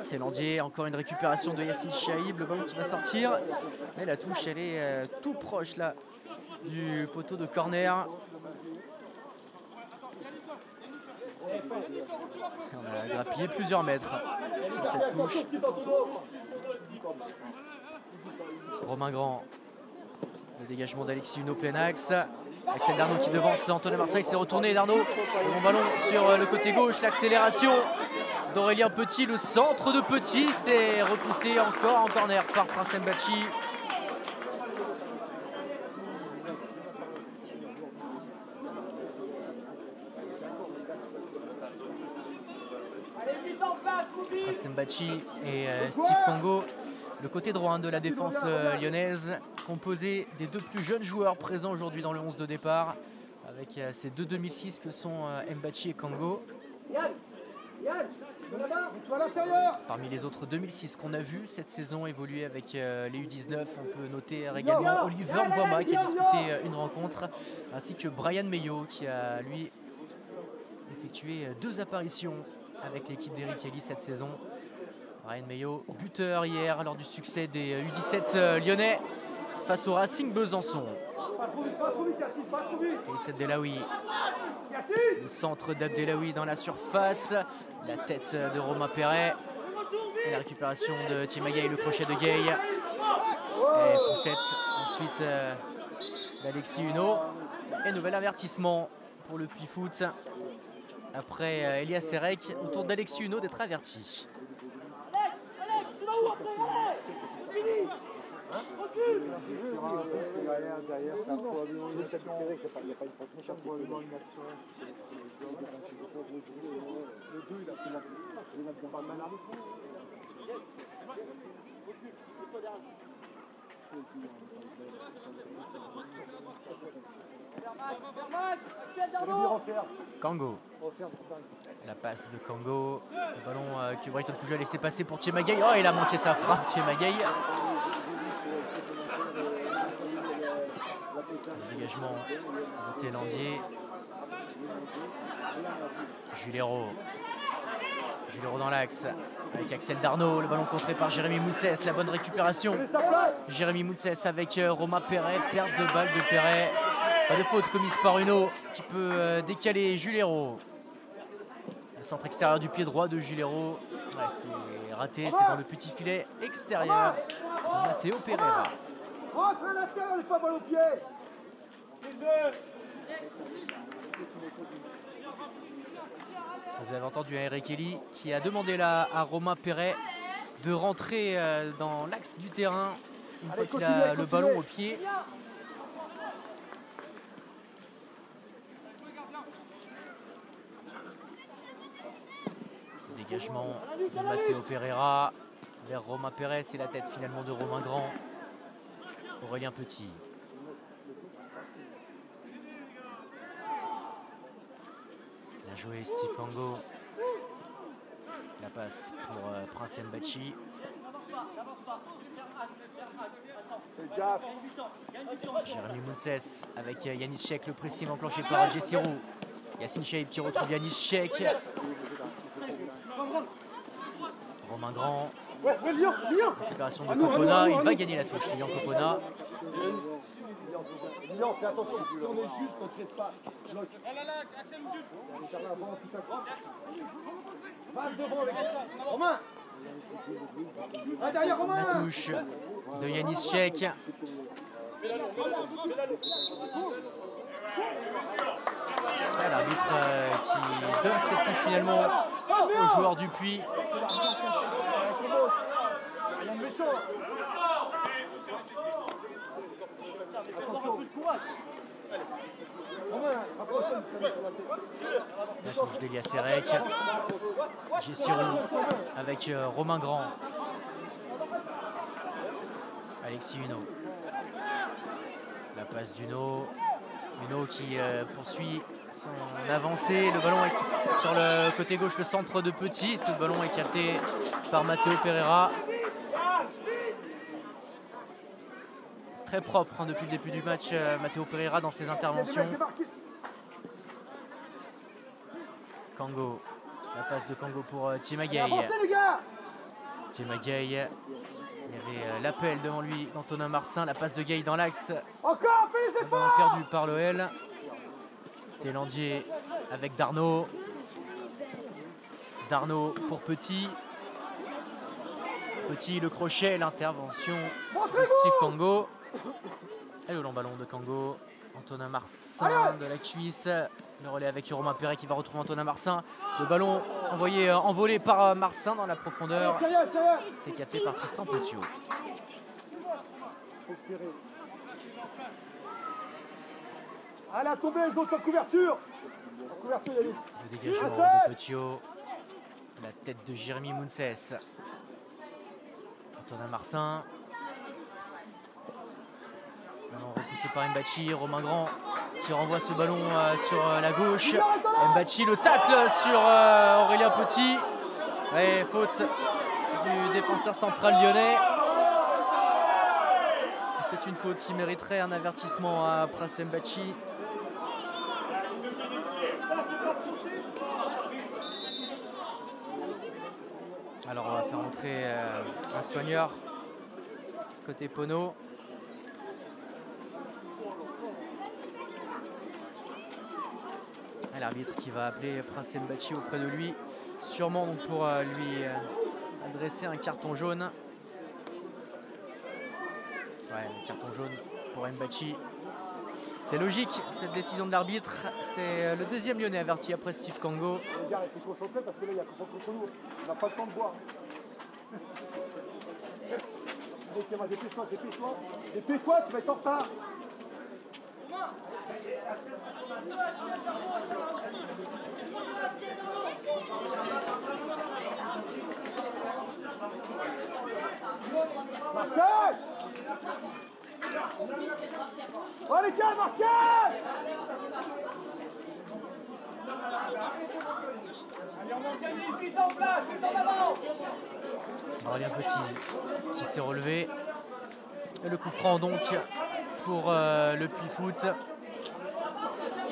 Thélandier, encore une récupération de Yacine Chaïb, le ballon qui va sortir. Mais la touche elle est tout proche là du poteau de corner. On a grappillé plusieurs mètres sur cette touche. Romain Grand. Le dégagement d'Alexis Huneau plein axe. Axel Darnaud qui devance Antonin Marseille, s'est retourné. Darnaud, bon ballon sur le côté gauche. L'accélération d'Aurélien Petit. Le centre de Petit s'est repoussé encore en corner par Prince Mbachi. Prince Mbachi et Steve Kango. Le côté droit de la défense lyonnaise, composé des 2 plus jeunes joueurs présents aujourd'hui dans le 11 de départ, avec ces 2 2006 que sont Mbachi et Kango. Parmi les autres 2006 qu'on a vu cette saison évoluer avec les U19, on peut noter également Oliver Nwama qui a disputé une rencontre, ainsi que Brian Meillot qui a lui effectué 2 apparitions avec l'équipe d'Eric Kelly cette saison. Brian Meillot, buteur hier lors du succès des U17 lyonnais face au Racing Besançon. Et Abdelawi. Le centre d'Abdelawi dans la surface. La tête de Romain Perret. Et la récupération de Timagay, le crochet de Gay. Et poussette ensuite d'Alexis Huneau. Et nouvel avertissement pour le Puy-Foot. Après Elias Serek, au tour d'Alexis Huneau d'être averti. Kango. La passe de Kango. Le ballon que Brighton Foot a laissé passer pour Thiemagay. Oh, il a manqué sa frappe, Thiemagay. Le dégagement de Thélandier. Julero. Julero dans l'axe avec Axel Darnaud. Le ballon contré par Jérémy Moutsès. La bonne récupération. Jérémy Moutsès avec Romain Perret. Perte de balle de Perret. Pas de faute commise par Huneau qui peut décaler Julero. Le centre extérieur du pied droit de Julero. Ouais, c'est raté, c'est dans le petit filet extérieur de Matteo Pereira.
Rentre à l'intérieur, les pas balle au pied.
Vous avez entendu Eric Kelly qui a demandé là à Romain Perret de rentrer dans l'axe du terrain une fois qu'il a le ballon au pied. Dégagement de Matteo Pereira vers Romain Perret, c'est la tête finalement de Romain Grand. Aurélien Petit. Bien joué Steve Kango. La passe pour Prince Mbachi. Jérémy Mounsès avec Yanis Chek, le pressing enclenché par Jesse Roux. Yacine Cheib qui retrouve Yanis Chek. Romain Grand. Récupération de Copona. Il va gagner la touche, Lilian Copona.
Lilian, fais attention, si on est juste, on ne jette pas. Romain. Ah, derrière Romain.
La touche de Yanis Chek. L'arbitre qui donne cette touche finalement au joueur du Puy. La touche d'Elias Serek. Jesse Roux avec Romain Grand. Alexis Huneau. La passe d'Huneau. Huneau qui poursuit son avancée. Le ballon est sur le côté gauche, le centre de Petit. Ce ballon est capté par Matteo Pereira. Très propre hein, depuis le début du match, Matteo Pereira dans ses interventions. Kango. La passe de Kango pour Thiemagay. Thiemagay. Il y avait l'appel devant lui d'Antonin Marsin. La passe de Gay dans l'axe. Perdu par l'OL. Thélandier avec Darnaud. Darnaud pour Petit. Petit, le crochet, l'intervention de Steve Kango. Et le long ballon de Kango. Antonin Marsin de la cuisse. Le relais avec Romain Perret qui va retrouver Antonin Marsin. Le ballon envoyé envolé par Marsin dans la profondeur. C'est capté par Tristan Petiot.
Allez, à tomber les autres en couverture.
Le dégagement de Petiot. La tête de Jérémy Mounsès. Antonin Marsin. Ballon repoussé par Mbachi. Romain Grand qui renvoie ce ballon sur la gauche. Mbachi, le tacle sur Aurélien Petit. Et faute du défenseur central lyonnais. C'est une faute qui mériterait un avertissement à Prince Mbachi. Alors on va faire entrer un soigneur côté Pono. L'arbitre qui va appeler Prince Mbachi auprès de lui, sûrement donc pour lui adresser un carton jaune. Ouais, un carton jaune pour Mbachi. C'est logique, cette décision de l'arbitre. C'est le deuxième Lyonnais averti après Steve Kango.
Les gars, restez concentrés parce que là, il y a contre nous. On n'a pas le temps de boire. Dépêche-toi, dépêche-toi. Dépêche-toi, tu vas être en retard. Martial! Oh les gars, Martial!
Allez, on va gagner une prise en place, c'est en avance.
Aurélien Petit qui s'est relevé. Et le coup franc donc pour le Puy Foot.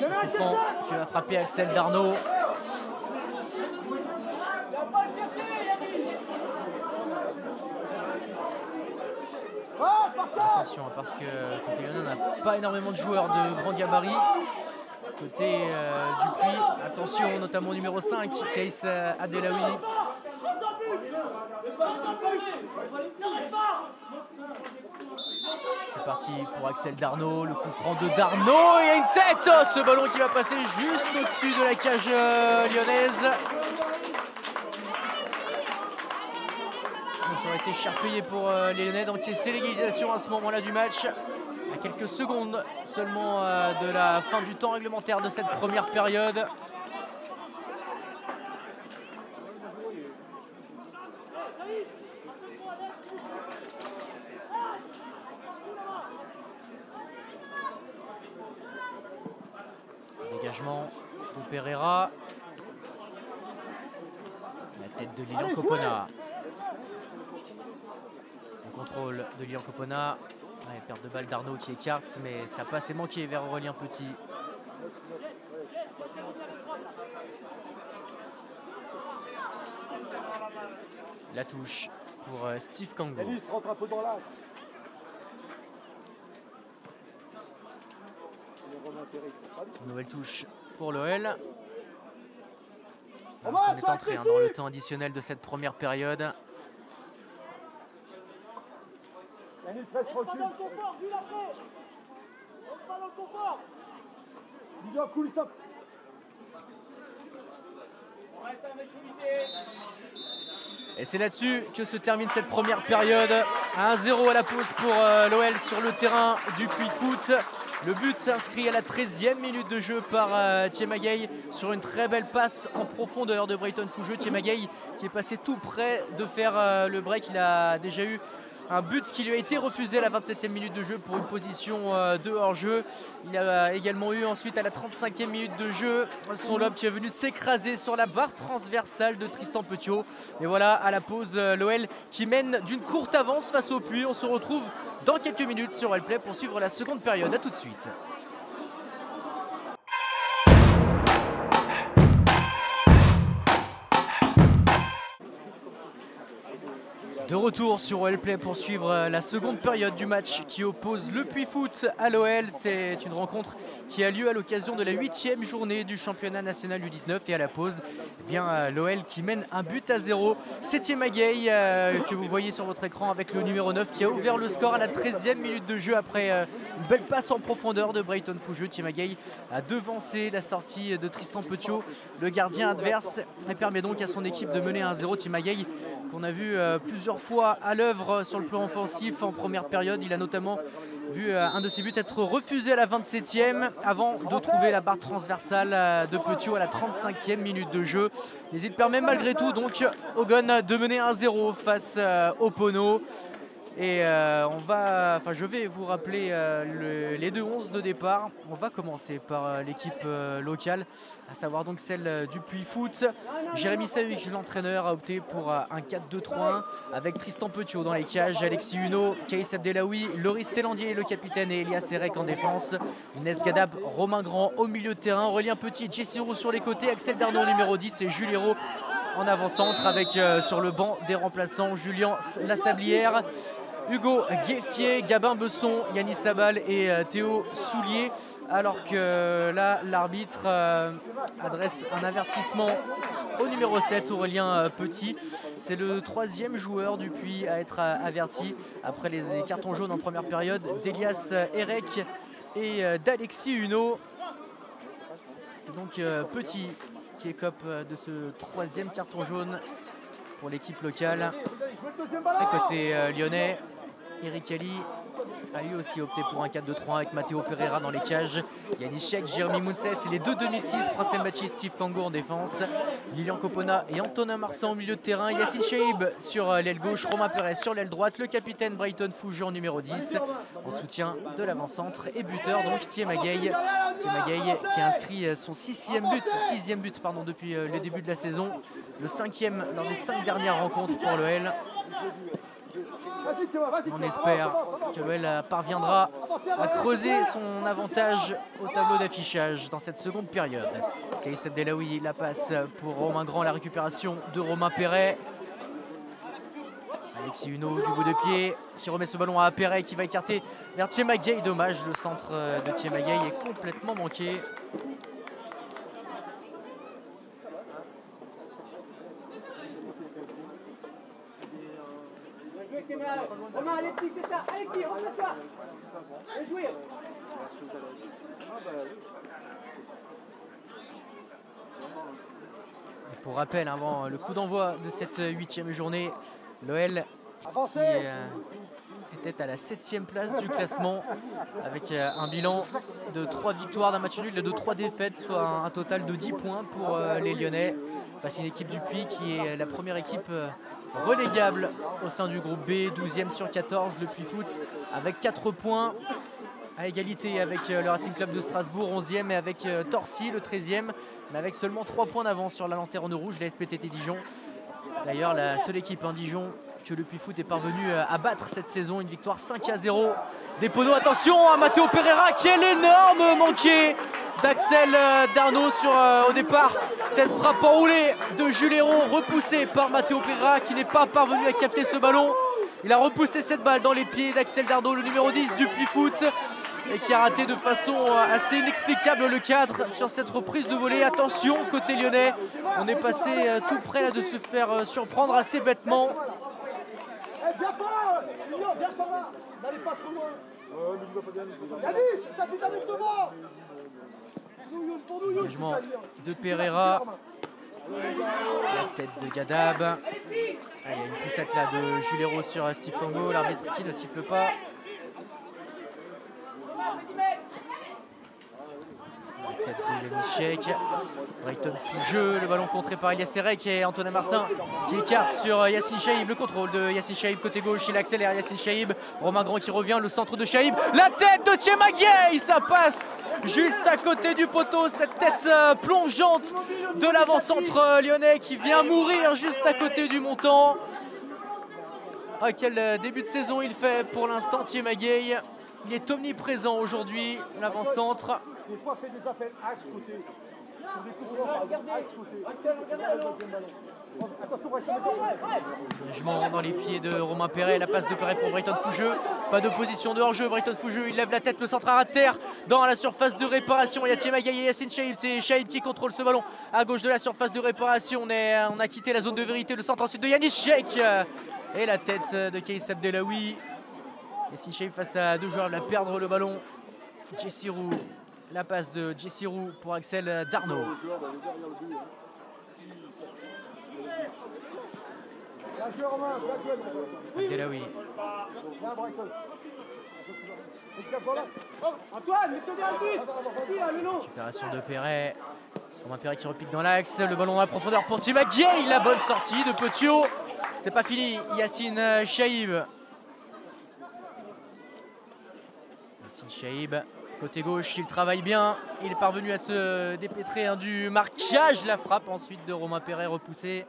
Le coup franc qui va frapper Axel Darnaud. Attention parce que côté Lyonnais n'a pas énormément de joueurs de grand gabarit. Côté du Puy, attention notamment au numéro 5, Kaïs Abdelawi. C'est parti pour Axel Darnaud, le coup franc de Darnaud et une tête, ce ballon qui va passer juste au-dessus de la cage lyonnaise. Ça aurait été cher payé pour les Lyonnais d'encaisser l'égalisation à ce moment-là du match. À quelques secondes seulement de la fin du temps réglementaire de cette première période. Dégagement de Pereira. La tête de Lilian Copona. Le contrôle de Lilian Copona. Ouais, perte de balle d'Arnaud qui écarte, mais ça passe et manqué vers Aurélien Petit. La touche pour Steve Kango.
Rentre un peu dans l'axe.
Nouvelle touche pour l'OL. On est entré dans le temps additionnel de cette première période.
Yanis, reste tranquille.
Dans le confort, juste après. On va dans le confort.
Dis-lui cool, ça.
On reste avec l'unité.
Et c'est là-dessus que se termine cette première période. 1-0 à la pause pour l'OL sur le terrain du Puy Foot. Le but s'inscrit à la 13e minute de jeu par Thiemagay sur une très belle passe en profondeur de Brayton Fougeux. Thiemagay qui est passé tout près de faire le break. Il a déjà eu un but qui lui a été refusé à la 27e minute de jeu pour une position de hors-jeu. Il a également eu ensuite à la 35e minute de jeu son lob qui est venu s'écraser sur la barre transversale de Tristan Petiot. Et voilà, à la pause, l'OL qui mène d'une courte avance face au Puy. On se retrouve dans quelques minutes sur Wellplay pour suivre la seconde période. A tout de suite. De retour sur Wellplay pour suivre la seconde période du match qui oppose le Puy Foot à l'OL. C'est une rencontre qui a lieu à l'occasion de la 8e journée du championnat national U19 et à la pause, eh bien l'OL qui mène 1-0. C'est Thiemagay que vous voyez sur votre écran avec le numéro 9 qui a ouvert le score à la 13e minute de jeu après une belle passe en profondeur de Brayton Fougeux. Thiemagay a devancé la sortie de Tristan Petiot, le gardien adverse, et permet donc à son équipe de mener 1-0. Thiemagay qu'on a vu plusieurs fois à l'œuvre sur le plan offensif en première période. Il a notamment vu un de ses buts être refusé à la 27e avant de trouver la barre transversale de Petiot à la 35e minute de jeu. Mais il permet malgré tout donc au Gon de mener 1-0 face au Pono. Et je vais vous rappeler les deux 11 de départ. On va commencer par l'équipe locale, à savoir donc celle du Puy Foot. Jérémy Sahuc, l'entraîneur, a opté pour un 4-2-3-1 avec Tristan Petiot dans les cages, Alexis Huneau, Kaïs Abdelawi, Loris Tellandier, le capitaine, et Elias Erek en défense. Inès Gadab, Romain Grand au milieu de terrain, Aurélien Petit, Jesse Roux sur les côtés, Axel Darnaud numéro 10 et Jules Hérault en avant-centre avec sur le banc des remplaçants Julien Lasablière, Hugo Gueffier, Gabin Besson, Yanis Sabal et Théo Soulier. Alors que là, l'arbitre adresse un avertissement au numéro 7, Aurélien Petit. C'est le 3e joueur du Puy à être averti après les cartons jaunes en première période d'Elias Erek et d'Alexis Huneau. C'est donc Petit qui écope de ce 3e carton jaune pour l'équipe locale. Et côté lyonnais, Eric Ali a lui aussi opté pour un 4-2-3 avec Matteo Pereira dans les cages. Yannis Chek, Jérémy Mounses et les deux 2006, Prince Mbachi, Steve Kango en défense. Lilian Copona et Antonin Marsan au milieu de terrain. Yassine Chaïb sur l'aile gauche, Romain Perez sur l'aile droite. Le capitaine Brighton Fougeux en numéro 10 en soutien de l'avant-centre et buteur donc Thiema Gueye. Thiema Gueye qui a inscrit son 6e but depuis le début de la saison. Le 5e lors des 5 dernières rencontres pour l'OL. On espère que l'OL parviendra à creuser son avantage au tableau d'affichage dans cette seconde période. Kaïs Abdelaoui la passe pour Romain Grand, la récupération de Romain Perret. Alexis Huneau du bout de pied qui remet ce ballon à Perret qui va écarter vers Thiema Gueye. Dommage, le centre de Thiema Gueye est complètement manqué.
Romain, allez petit, c'est ça, allez petit, remplace-toi. Allez jouer.
Et pour rappel, avant le coup d'envoi de cette 8e journée, l'OL qui était à la 7e place du classement avec un bilan de 3 victoires d'un match nul et de 3 défaites, soit un total de 10 points pour les Lyonnais. Face à une équipe du Puy qui est la première équipe relégable au sein du groupe B, 12e sur 14, le Puy Foot avec 4 points à égalité avec le Racing Club de Strasbourg, 11e, et avec Torcy, le 13e, mais avec seulement 3 points d'avance sur la lanterne rouge, la SPTT Dijon. D'ailleurs, la seule équipe Dijon que le Puy Foot est parvenu à battre cette saison, une victoire 5-0 des Poneaux. Attention à Matteo Pereira, quel énorme manqué d'Axel Darnaud sur au départ. Cette frappe enroulée de Jules Héron, repoussée par Matteo Pereira qui n'est pas parvenu à capter ce ballon. Il a repoussé cette balle dans les pieds d'Axel Darnaud, le numéro 10 du Puy Foot, et qui a raté de façon assez inexplicable le cadre sur cette reprise de volée. Attention côté lyonnais, on est passé tout près là de se faire surprendre assez bêtement.
Viens par là, viens par là. N'allez pas trop loin. Yannis, ça dit avec devant.
Engagement de Pereira. La tête de Gadab. Il y a une poussette là de Jules Héron sur Steve Kango. L'arbitre qui ne siffle pas. La tête de Yanis Chek. Brighton Fougeux, le ballon contré par Elias Erek et Antonin Marsan qui écarte sur Yassine Chaïb. Le contrôle de Yassine Chaïb côté gauche, il accélère Yassine Chaïb. Romain Grand qui revient, le centre de Chaïb. La tête de Thiema Gueye, ça passe juste à côté du poteau. Cette tête plongeante de l'avant-centre lyonnais qui vient mourir juste à côté du montant. Ah, quel début de saison il fait pour l'instant Thiema Gueye. Il est omniprésent aujourd'hui, l'avant-centre.
Des fois, fait des appels axe côté.
Engagement dans les pieds de Romain Perret, la passe de Perret pour Brighton Fougeux. Pas de position de hors-jeu, Brighton Fougeux, il lève la tête, le centre à terre dans la surface de réparation. Il y a Thiema Gueye et Yassine Chaïb, c'est Chaïb qui contrôle ce ballon à gauche de la surface de réparation. On a quitté la zone de vérité, le centre ensuite de Yanis Chek et la tête de Kaïs Abdelaoui. Yassine Chaïb face à deux joueurs, il va perdre le ballon. Jesse Roux. La passe de Jesse Roux pour Axel Darnaud. Abdelaoui. Récupération de Perret. Romain Perret qui repique dans l'axe. Le ballon dans la profondeur pour Thiema Gueye. La bonne sortie de Petiot. C'est pas fini. Yassine Chaïb. Yassine Chaïb. Côté gauche, il travaille bien. Il est parvenu à se dépêtrer du marquage. La frappe ensuite de Romain Perret repoussée.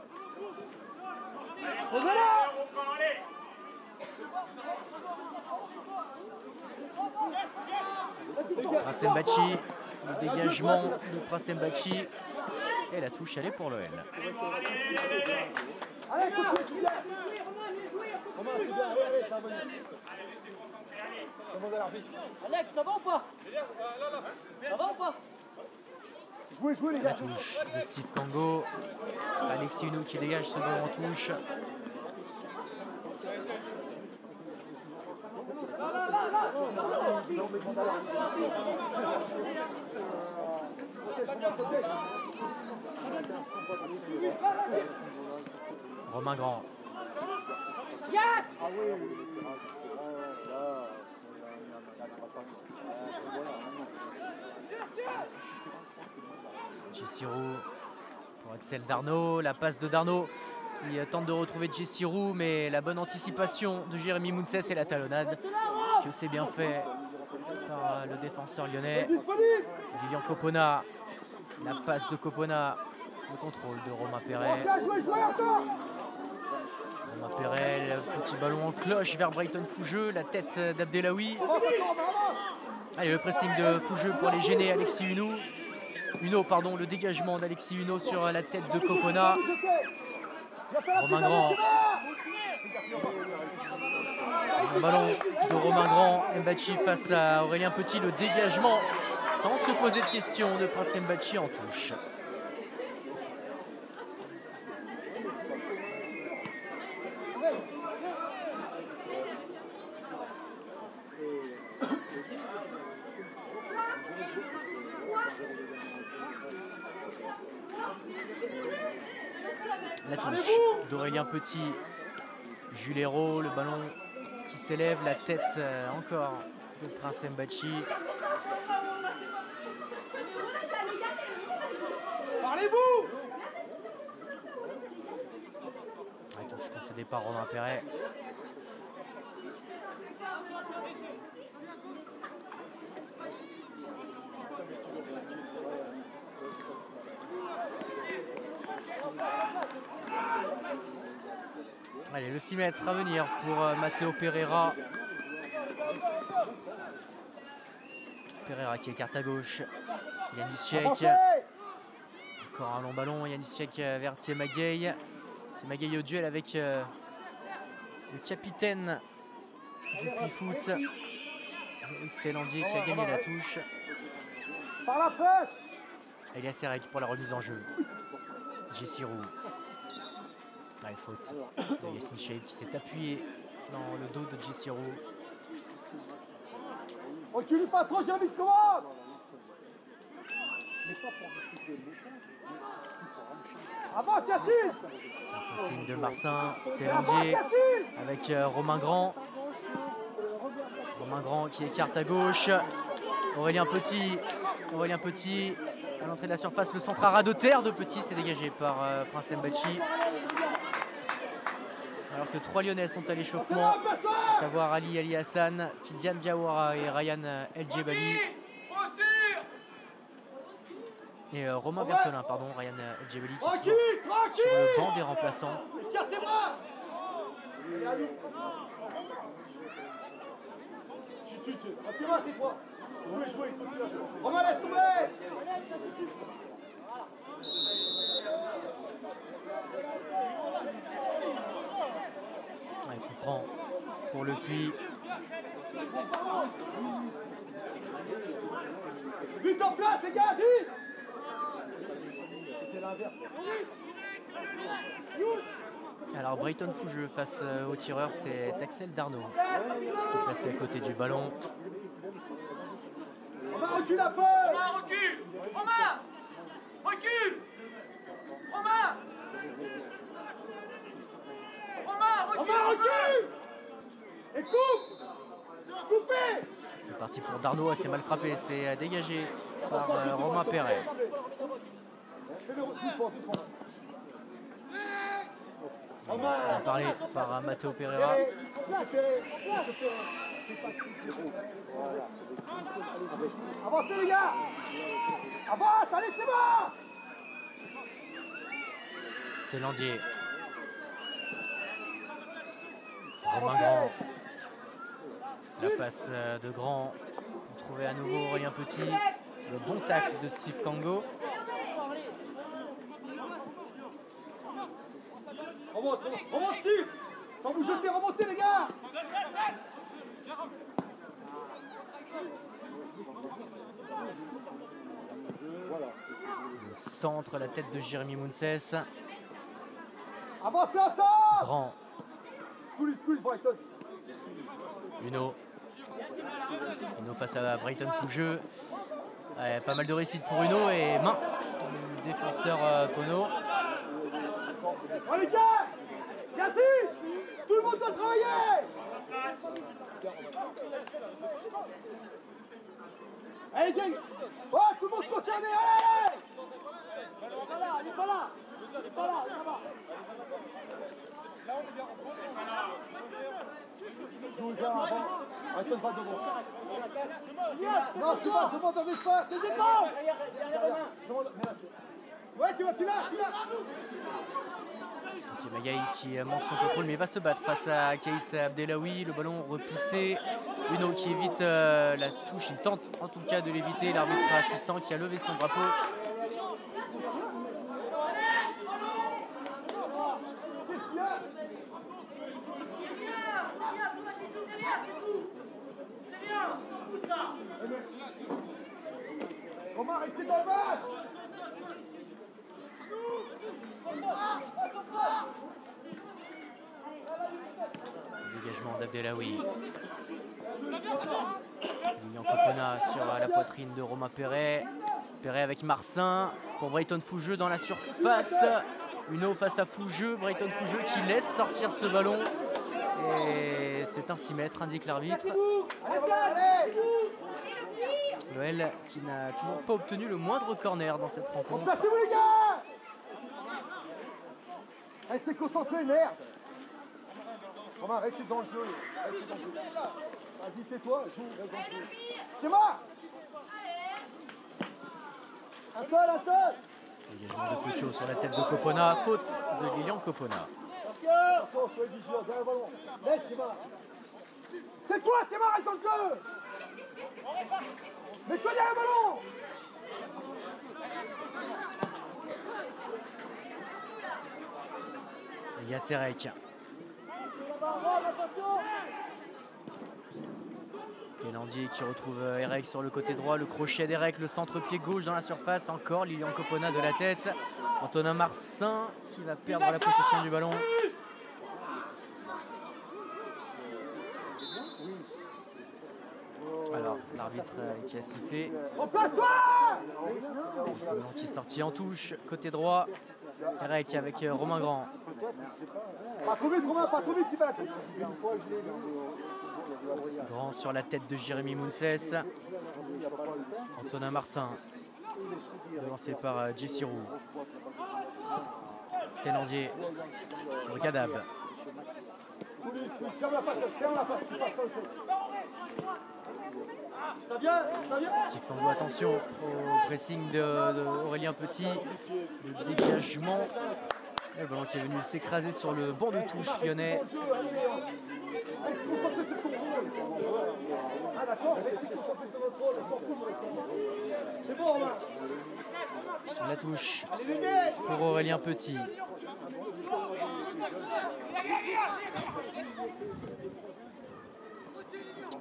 Prince Mbachi, le dégagement de Prince Mbachi. Et la touche, elle est pour l'OL.
Alex, ça va ou pas? Ça va ou pas?
Jouez, jouez les
La
gars.
touche de Steve Kango. Alexis Hunou qui dégage ce ballon en touche. Romain Grand. Jessirou pour Axel Darnaud. La passe de Darnaud qui tente de retrouver Jessirou, mais la bonne anticipation de Jérémy Mounsès et la talonnade que c'est bien fait par le défenseur lyonnais. Lilian Copona. La passe de Copona. Le contrôle de Romain Perret. Romain Perret, le petit ballon en cloche vers Brighton Fougeux, la tête d'Abdelawi. Allez, le pressing de Fougeux pour les gêner, Alexis Hunou. Pardon, le dégagement d'Alexis Hunou sur la tête de Copona. Romain Grand. Un ballon de Romain Grand. Mbachi face à Aurélien Petit, le dégagement sans se poser de questions de Prince Mbachi en touche. La touche d'Aurélien Petit, Jules Hérault, le ballon qui s'élève, la tête encore de Prince Mbachi.
Parlez-vous!
La touche concédée par Romain Perret. Allez, le 6 mètres à venir pour Matteo Pereira. Pereira qui écarte à gauche. Yanis Chek. Encore un long ballon. Yanis Chek vers Thiemagay. Thiemagay au duel avec le capitaine du Puy-Foot. Loïs Telandier qui a gagné la touche.
Par la presse!
Elias Serek pour la remise en jeu. Jessirou. Allez, faute de Yassine Cheikh qui s'est appuyé dans le dos de Jessirou.
Recule pas trop, j'ai envie de commande! Avance, Yassine!
Un signe de Marcin, Telandier avec Romain Grand. Romain Grand qui écarte à gauche. Aurélien Petit à l'entrée de la surface. Le centre à ras de terre de Petit, c'est dégagé par Prince Mbachi. Alors que 3 Lyonnais sont à l'échauffement, à savoir Ali Hassan, Tidiane Diawara et Ryan El Djebali. Et Romain Berthelin, pardon, Ryan El Djebali qui est sur le banc des remplaçants.
Romain, laisse tomber!
Ouais, coup franc pour le Puy.
Vite en place, les gars, vite! C'était l'inverse.
Alors Brighton Fougeux face au tireur, c'est Axel Darnaud qui s'est placé à côté du ballon.
Romain, recule un peu!
Romain, recule! Romain! Recule! Romain! Romain, recule!
Romain, recule! Et coupe! Coupez!
C'est parti pour Darnaud, assez mal frappé, c'est dégagé par Romain Perret. Parlé par Matteo Pereira.
Avancez les gars! Avance, allez, c'est bon!
Telandier. Romain Grand. La passe de Grand pour trouver à nouveau Aurélien Petit. Le bon tacle de Steve Kango.
Remonte dessus! Sans vous jeter, remontez les gars. Voilà.
Le centre, la tête de Jérémy Mounses.
Avancez à ça.
Grand.
Squeeze, Brighton.
Uno face à Brighton Fougeux. Ouais, pas mal de réussite pour Uno et main du défenseur Pono.
Allez, Yassine, tout le monde doit travailler. Allez, gang. Ouais, tout le monde concerné, allez.
Il est pas là.
Joue les gars avant. Brighton va devant. Non, tu vas, demande un espace. Les épaules. Ouais, tu l'as.
Timagaï qui manque son contrôle mais va se battre face à Kaïs Abdelawi. Le ballon repoussé. Uno qui évite la touche. Il tente en tout cas de l'éviter. L'arbitre assistant qui a levé son drapeau.
Romain, restez dans le match.
Dégagement d'Abdelawi. Lilian Copona sur la poitrine de Romain Perret. Perret avec Marcin pour Brighton Fougeux dans la surface. Uno face à Fougeux. Brighton Fougeux qui laisse sortir ce ballon. Et c'est un 6 mètres, indique l'arbitre. L'OL qui n'a toujours pas obtenu le moindre corner dans cette rencontre.
Placez-vous les gars. Restez concentrés, merde. Romain, restez dans le jeu. Vas-y, tais-toi, joue, reste dans le jeu. Tchéma. Un seul.
Dégagement de Puccio sur la tête de Copona. Faute de Lilian Copona.
Attention, soyez vigilant, derrière le ballon. Laisse, Tchéma. C'est toi, Tchéma, reste dans le jeu. Mets-toi derrière le ballon.
Yacerek. Kélandier qui retrouve Erek sur le côté droit. Le crochet d'Erek, le centre-pied gauche dans la surface. Encore Lilian Copona de la tête. Antonin Marcin qui va perdre la possession du ballon. Alors, l'arbitre qui a sifflé.
Remplace-toi.
Qui est sorti en touche, côté droit. Erek avec Romain Grand.
Pas trop vite, Romain, pas trop vite, Tibak.
Grand sur la tête de Jérémy Mounses. Antonin Marcin, devancé par Jesse Roux. Kélandier pour Gadab.
Ferme la face. Ça vient.
Steve Tango, attention au pressing d'Aurélien Petit. Le dégagement. Et le ballon qui est venu s'écraser sur le banc de touche lyonnais.
Ah d'accord, restez concentrés sur notre rôle, on s'en fout. C'est bon, Romain.
La touche
Allez les gars.
pour Aurélien Petit.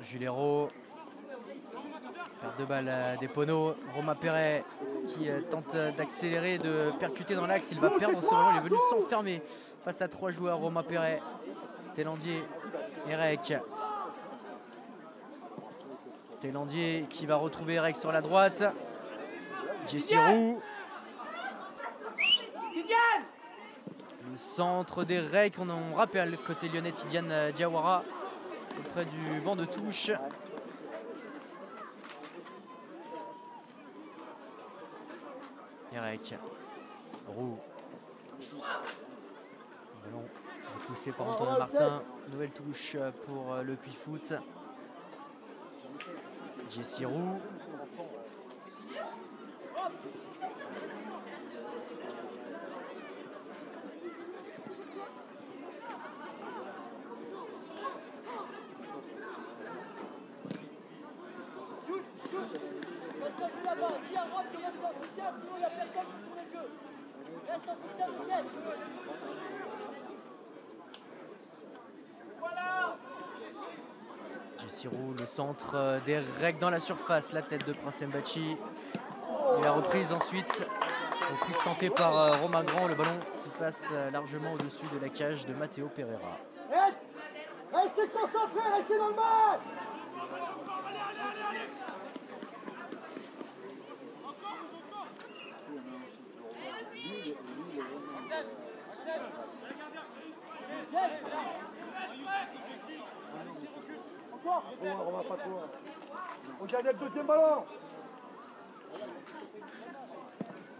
Jules Hérault. Perte de balle des Pono. Romain Perret qui tente d'accélérer, de percuter dans l'axe. Il va perdre ce ballon. Il est venu s'enfermer face à 3 joueurs. Romain Perret, Télandier, Erek. Télandier qui va retrouver Erek sur la droite. Jesse Roux. Le centre d'Erek. On rappelle côté lyonnais Tidiane Diawara auprès du banc de touche. Erek. Roux. Ballon poussé par Antonin Marcin. Nouvelle touche pour le Puy Foot. Jesse Roux. Jessirou, le centre des règles dans la surface, la tête de Prince Mbachi. Et la reprise ensuite. Reprise tentée par Romain Grand, le ballon qui passe largement au-dessus de la cage de Matteo Pereira.
Restez concentrés, restez dans le match. Regardez le deuxième ballon.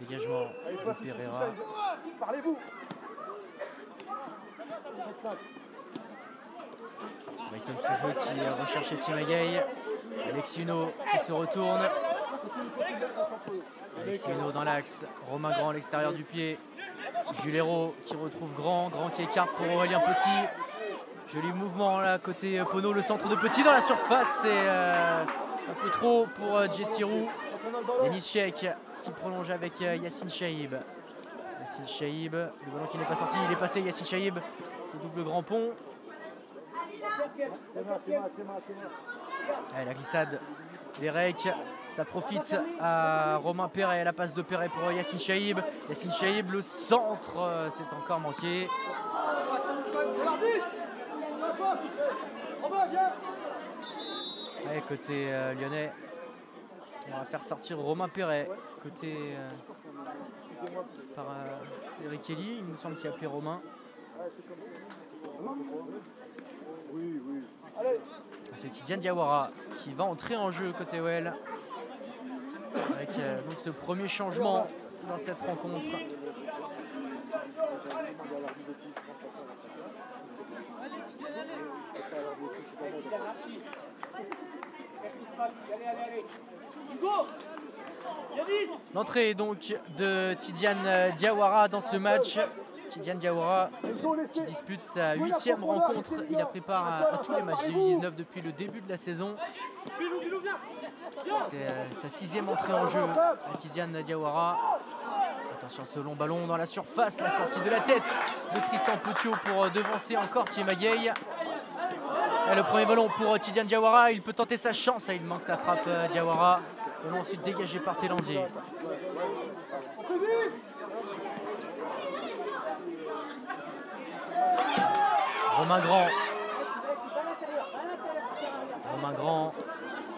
Dégagement de Pereira.
Parlez-vous.
Brighton Fujou qui recherche Timagay. Alexis Huneau qui se retourne. Alexis Huneau dans l'axe. Romain Grand à l'extérieur du pied. Jules Hérault qui retrouve Grand. Grand qui écarte pour Aurélien Petit. Joli mouvement là côté Pono. Le centre de Petit dans la surface. C'est un peu trop pour Jessirou. Yanis Sheikh qui prolonge avec Yassine Chaïb. Yassine Chaïb, le ballon qui n'est pas sorti, il est passé. Yassine Chaïb, le double grand pont. Allez, la glissade d'Erek, ça profite à Romain Perret, la passe de Perret pour Yassine Chaïb. Yassine Chaïb, le centre, c'est encore manqué. Allez, côté lyonnais, on va faire sortir Romain Perret. Côté par Eric Kelly, il me semble qu'il a appelé Romain. C'est Tidiane Diawara qui va entrer en jeu côté OL avec donc ce premier changement dans cette rencontre. L'entrée donc de Tidiane Diawara dans ce match. Tidiane Diawara qui dispute sa 8e rencontre. Il a pris part à tous les matchs du U19 depuis le début de la saison. C'est sa 6e entrée en jeu à Tidiane Diawara. Attention, ce long ballon dans la surface, la sortie de la tête de Tristan Petiot pour devancer encore Thiemagay. Et le premier ballon pour Tidiane Diawara, il peut tenter sa chance, il manque sa frappe Diawara. Et ensuite dégagé par Thélandier. Romain Grand. Romain Grand.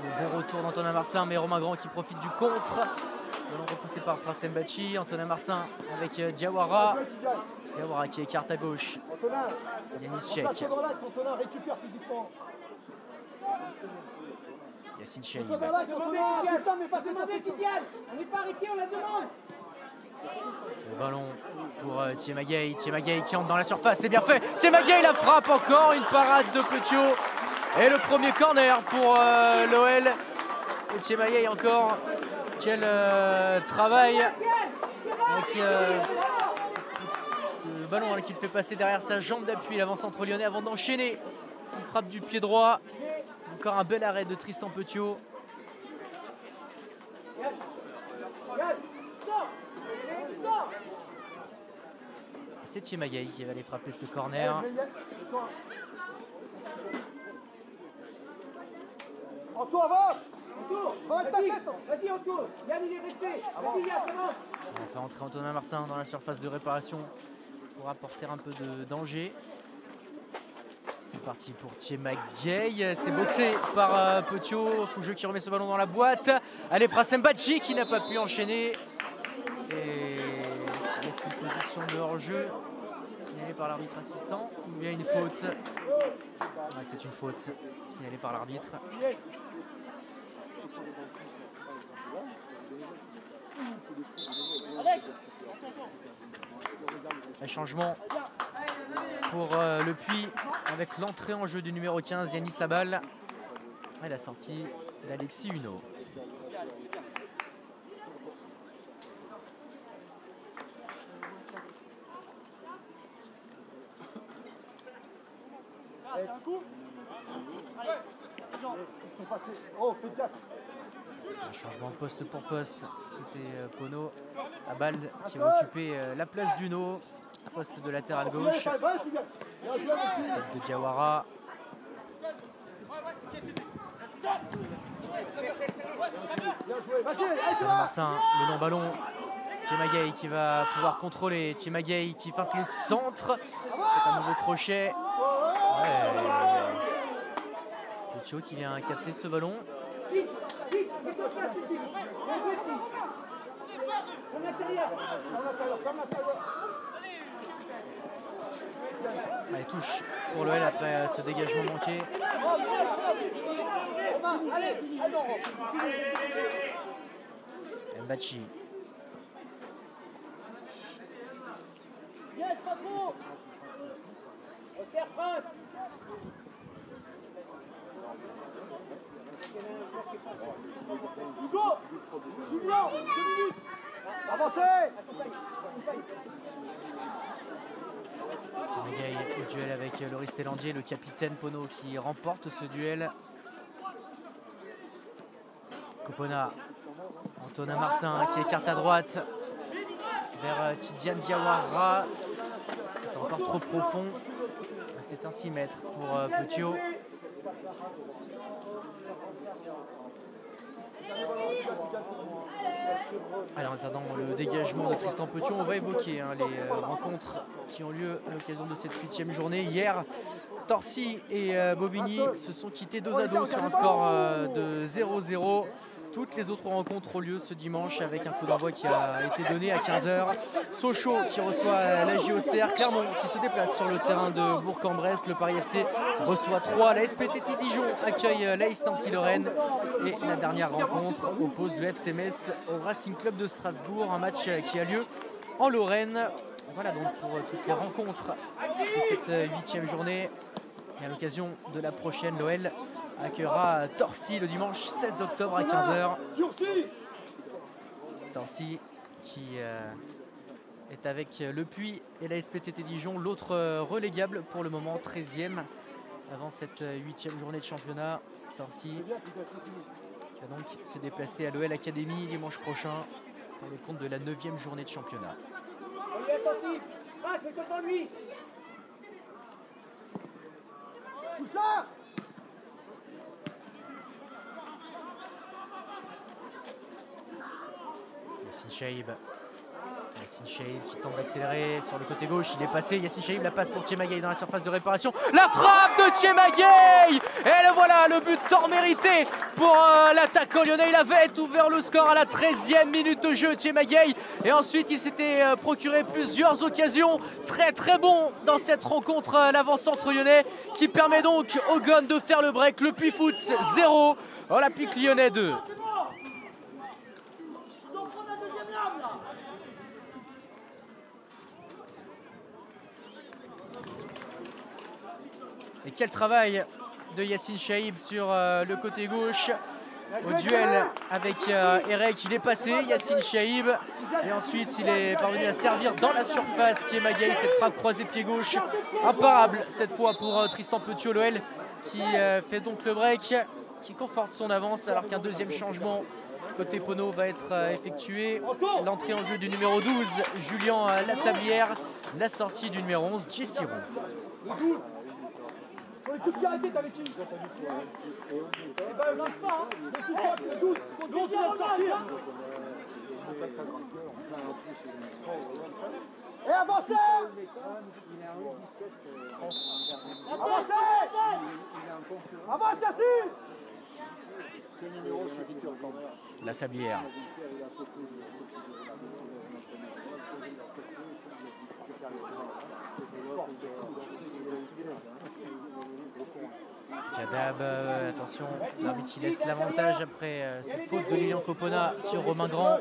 Le bon retour d'Antonin Marcin, mais Romain Grand qui profite du contre. Ballon repoussé par Prince Mbachi. Antonin Marcin avec Diawara. Diawara qui écarte à gauche. Yanis Sheikh. Yassine Chaïb. Le ballon pour Thiemagay. Thiemagay qui entre dans la surface, c'est bien fait. Thiemagay la frappe encore, une parade de Petiot. Et le premier corner pour l'OL. Et Thiemagay encore. Quel travail avec ce ballon qu'il fait passer derrière sa jambe d'appui, l'avant-centre lyonnais avant d'enchaîner. Une frappe du pied droit. Encore un bel arrêt de Tristan Petiot. C'est Thiemagay qui va aller frapper ce corner.
Antoine, va!
Vas-y, Antoine! Yann, il est resté! Vas-y, viens, commence!
On va faire entrer Antonin Marcin dans la surface de réparation pour apporter un peu de danger. C'est parti pour Thiemagay. C'est boxé par Petiot. Fougeux qui remet ce ballon dans la boîte. Allez, Prince Mbachi qui n'a pas pu enchaîner. Et c'est une position de hors-jeu signalée par l'arbitre assistant. Ou bien une faute. Ouais, c'est une faute signalée par l'arbitre. Un changement pour le Puy avec l'entrée en jeu du numéro 15 Yanis Sabal et la sortie d'Alexis Huneau. Un changement poste pour poste côté Pono. Abald qui va occuper la place d'Huneau, poste de latéral gauche. Tête de Diawara. Thomas Marcin, le long ballon. Thiemagay qui va pouvoir contrôler. Thiemagay qui feinte le centre. C'est un nouveau crochet. Petiot qui vient capter ce ballon. Allez, touche pour l'OL après ce dégagement manqué. Mbachi.
Hugo, Julien, 2 minutes. Avancez.
Thiemagay au duel avec Loris Télandier, le capitaine Pono qui remporte ce duel. Copona, Antonin Marcin qui écarte à droite vers Tidiane Diawara. C'est encore trop profond. C'est un 6 mètres pour Petiot. Alors, en attendant le dégagement de Tristan Petiot, on va évoquer les rencontres qui ont lieu à l'occasion de cette 8e journée. Hier, Torcy et Bobigny se sont quittés dos à dos sur un score de 0-0. Toutes les autres rencontres ont lieu ce dimanche avec un coup d'envoi qui a été donné à 15 h. Sochaux qui reçoit la JOCR, Clermont qui se déplace sur le terrain de Bourg-en-Bresse, le Paris FC reçoit 3, la SPTT Dijon accueille l'AS Nancy-Lorraine et la dernière rencontre oppose le FC Metz au Racing Club de Strasbourg, un match qui a lieu en Lorraine. Voilà donc pour toutes les rencontres de cette 8e journée. Et à l'occasion de la prochaine, l'OL accueillera Torcy le dimanche 16 octobre à 15 h. Torcy qui est avec Le Puy et la SPTT Dijon, l'autre relégable pour le moment, 13e avant cette 8e journée de championnat. Torcy qui va donc se déplacer à l'OL Academy dimanche prochain pour le compte de la 9e journée de championnat. Yassine Chaïb. Yassine Chaïb qui tente d'accélérer sur le côté gauche, il est passé. Yassine Chaïb, la passe pour Thiemagay dans la surface de réparation. La frappe de Thiemagay. Et le voilà, le but tant mérité pour l'attaquant lyonnais. Il avait ouvert le score à la 13e minute de jeu, Thiemagay. Et ensuite, il s'était procuré plusieurs occasions. Très très bon dans cette rencontre, l'avant-centre lyonnais qui permet donc au Gon de faire le break. Le Puy Foot 0, Olympique Lyonnais 2. Et quel travail de Yassine Chaïb sur le côté gauche. Au duel avec Erek, il est passé, Yassine Chaïb. Et ensuite, il est parvenu à servir dans la surface Thiemagay. Cette frappe croisée pied gauche, imparable cette fois pour Tristan Petiot, l'OL qui fait donc le break, qui conforte son avance alors qu'un deuxième changement côté Pono va être effectué. L'entrée en jeu du numéro 12, Julien Lassablière. La sortie du numéro 11, Jesse Roux.
Pour les coups de pied arrêtés, t'avais qui? Eh ben, lance pas, hein. Le coup de pied, le 12, continue de sortir. Et avancez. Avancez. Avance, Yassine.
Lassablière. Kadab, attention, l'arbitre qui laisse l'avantage après cette faute de Lilian Copona sur Romain Grand.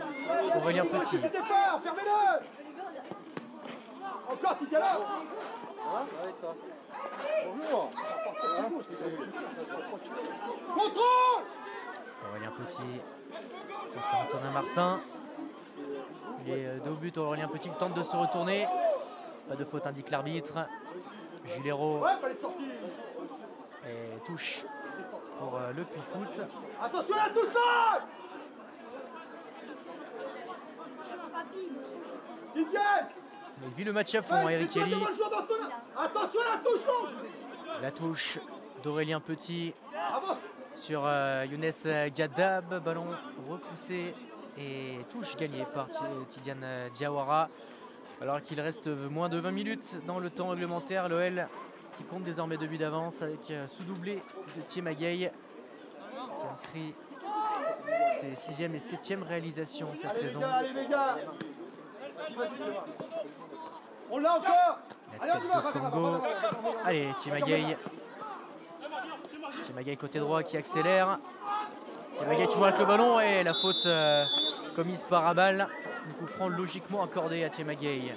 Aurélien Petit.
Fermez-le. Encore, tu es là. Bonjour. Contrôle.
Aurélien Petit. C'est Antonin Marcin. Il est dos au but. Aurélien Petit qui tente de se retourner. Pas de faute, indique l'arbitre. Jules Hérault. Et touche pour le Puy Foot.
Attention à la touche là.
Il vit le match à fond, Eric Kelly.
Attention à la touche longe.
La touche d'Aurélien Petit. sur Younes Gaddab. Ballon repoussé et touche gagnée par Tidiane Diawara. Alors qu'il reste moins de 20 minutes dans le temps réglementaire. L'OL qui compte désormais 2 buts d'avance avec sous-doublé de Thiemagay qui inscrit ses 6e et 7e réalisations cette saison.
Allez les gars. On l'a encore.
La tête de Congo. Allez, Thiemagay. Thiemagay côté droit qui accélère. Thiemagay toujours avec le ballon et la faute commise par Abal. Un coup franc logiquement accordé à Thiemagay.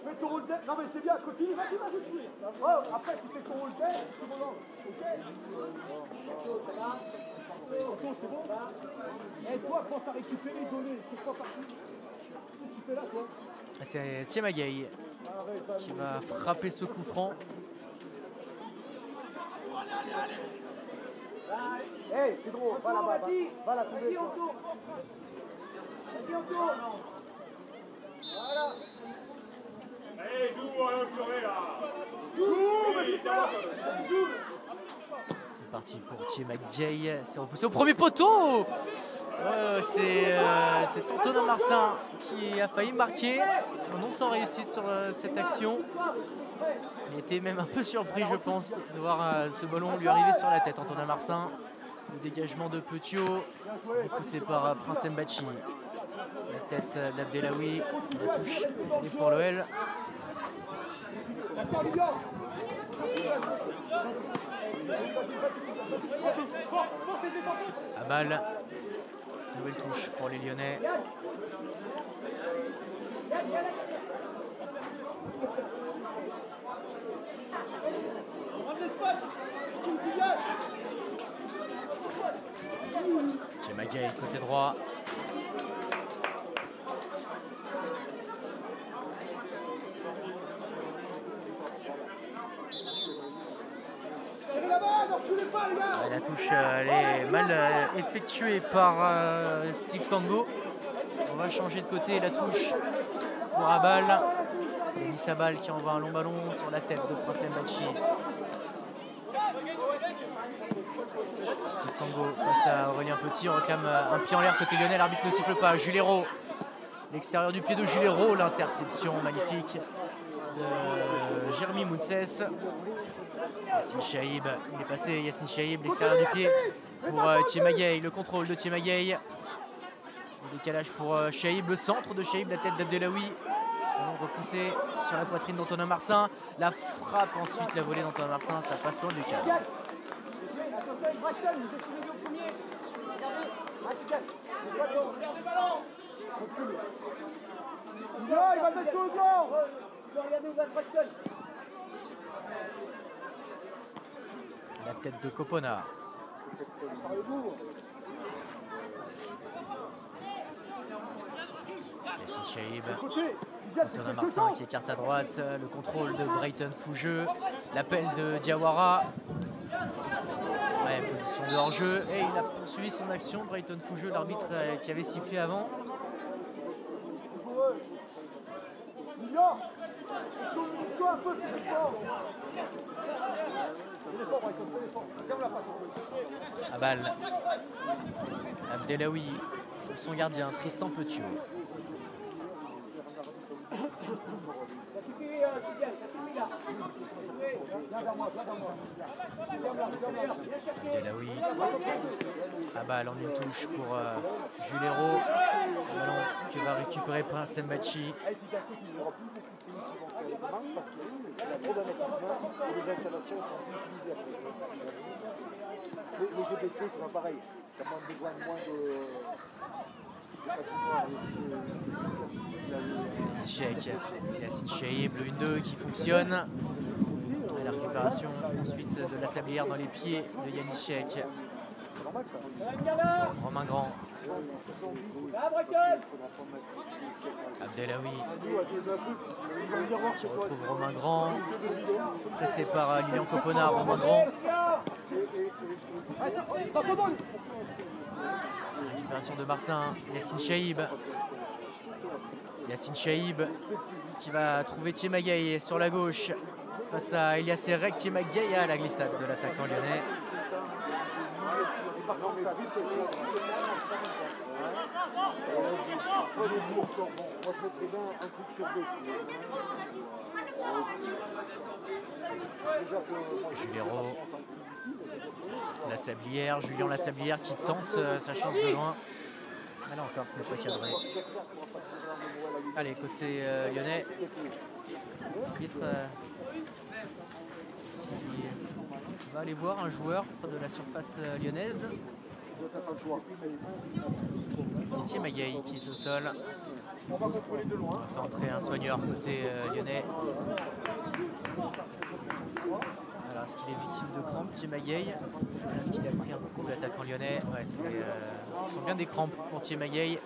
Fais ton rôle tête. Non mais c'est bien, continue, vas-y. Oh, après tu fais ton rôle tête, c'est bon. Ok. C'est bon. Et toi, pense à récupérer, donner. C'est pas parti. Qu'est-ce que tu fais là, toi?
C'est Thiemagay qui va frapper ce coup franc.
Hey, Pedro, va là-bas, va la tomber. Vas-y, on tourne. Voilà.
Allez, joue, on va pleurer là.
Joue.
C'est parti pour Thiemagay. C'est repoussé au premier poteau. C'est Antonin Marsin qui a failli marquer, non sans réussite sur cette action. Il était même un peu surpris, je pense, de voir ce ballon lui arriver sur la tête. Antonin Marsin, le dégagement de Petiot, repoussé par Prince Mbachi. La tête d'Abdelawi, la touche et pour l'OL. Abal. Nouvelle touche pour les Lyonnais. Thiemagay côté droit. La touche elle est mal effectuée par Steve Kango. On va changer de côté la touche pour Abal. Denis Abal qui envoie un long ballon sur la tête de Prince Mbachi. Steve Kango face à Aurélien Petit. On réclame un pied en l'air côté lyonnais. L'arbitre ne siffle pas. Jules Hérault. L'extérieur du pied de Jules Hérault. L'interception magnifique de Jérémy Mounses. Yassine Chaïb, il est passé, Yassine Chaïb, l'extérieur du pied pour Thiemagay, le contrôle de Thiemagay. Le décalage pour Chaïb, le centre de Chaïb, la tête d'Abdelawi. Repoussé sur la poitrine d'Antonin Marsin. La frappe ensuite, la volée d'Antonin Marsin, ça passe loin du cadre.
Il va le mettre sur le blanc.
La tête de Copona. Yassine Chaïb. Antonin Marsin qui écarte à droite. Le contrôle de Brighton Fougeux. L'appel de Diawara. Ouais, position de hors-jeu. Et il a poursuivi son action. Brighton Fougeux, l'arbitre qui avait sifflé avant. Abal. Abdelawi pour son gardien Tristan Petiot. Abdelawi. Abal en une touche pour Jules Hérault. Ballon qui va récupérer Prince Mbachi.
Il y a trop d'investissement et les installations sont plus utilisées après. Les GBT, c'est pas pareil. T'as besoin moins
de... Yassine Chaïb, le 1-2 qui fonctionne. Et la récupération ensuite de la sablière dans les pieds de Yannick Chek. Romain Grand. Abdelawi qui retrouve Romain Grand, pressé par Lilian Copona. Romain Grand, récupération de Marsin. Yassine Chaïb, Yacine Chaïb qui va trouver Thiemagaye sur la gauche face à Elias Serek. Thiemagaye à la glissade de l'attaquant lyonnais. Juvéro, Lasablière, Julien Lasablière qui tente sa chance de loin. Ah là encore, ce n'est pas cadré. Allez, côté lyonnais, arbitre qui va aller voir un joueur de la surface lyonnaise. C'est Thiemagaye qui est au sol. On va faire entrer un soigneur côté lyonnais. Alors, est-ce qu'il est victime de crampes, Thiemagaye? Est-ce qu'il a pris un coup, l'attaquant lyonnais? Ouais, ce sont bien des crampes pour Thiemagaye,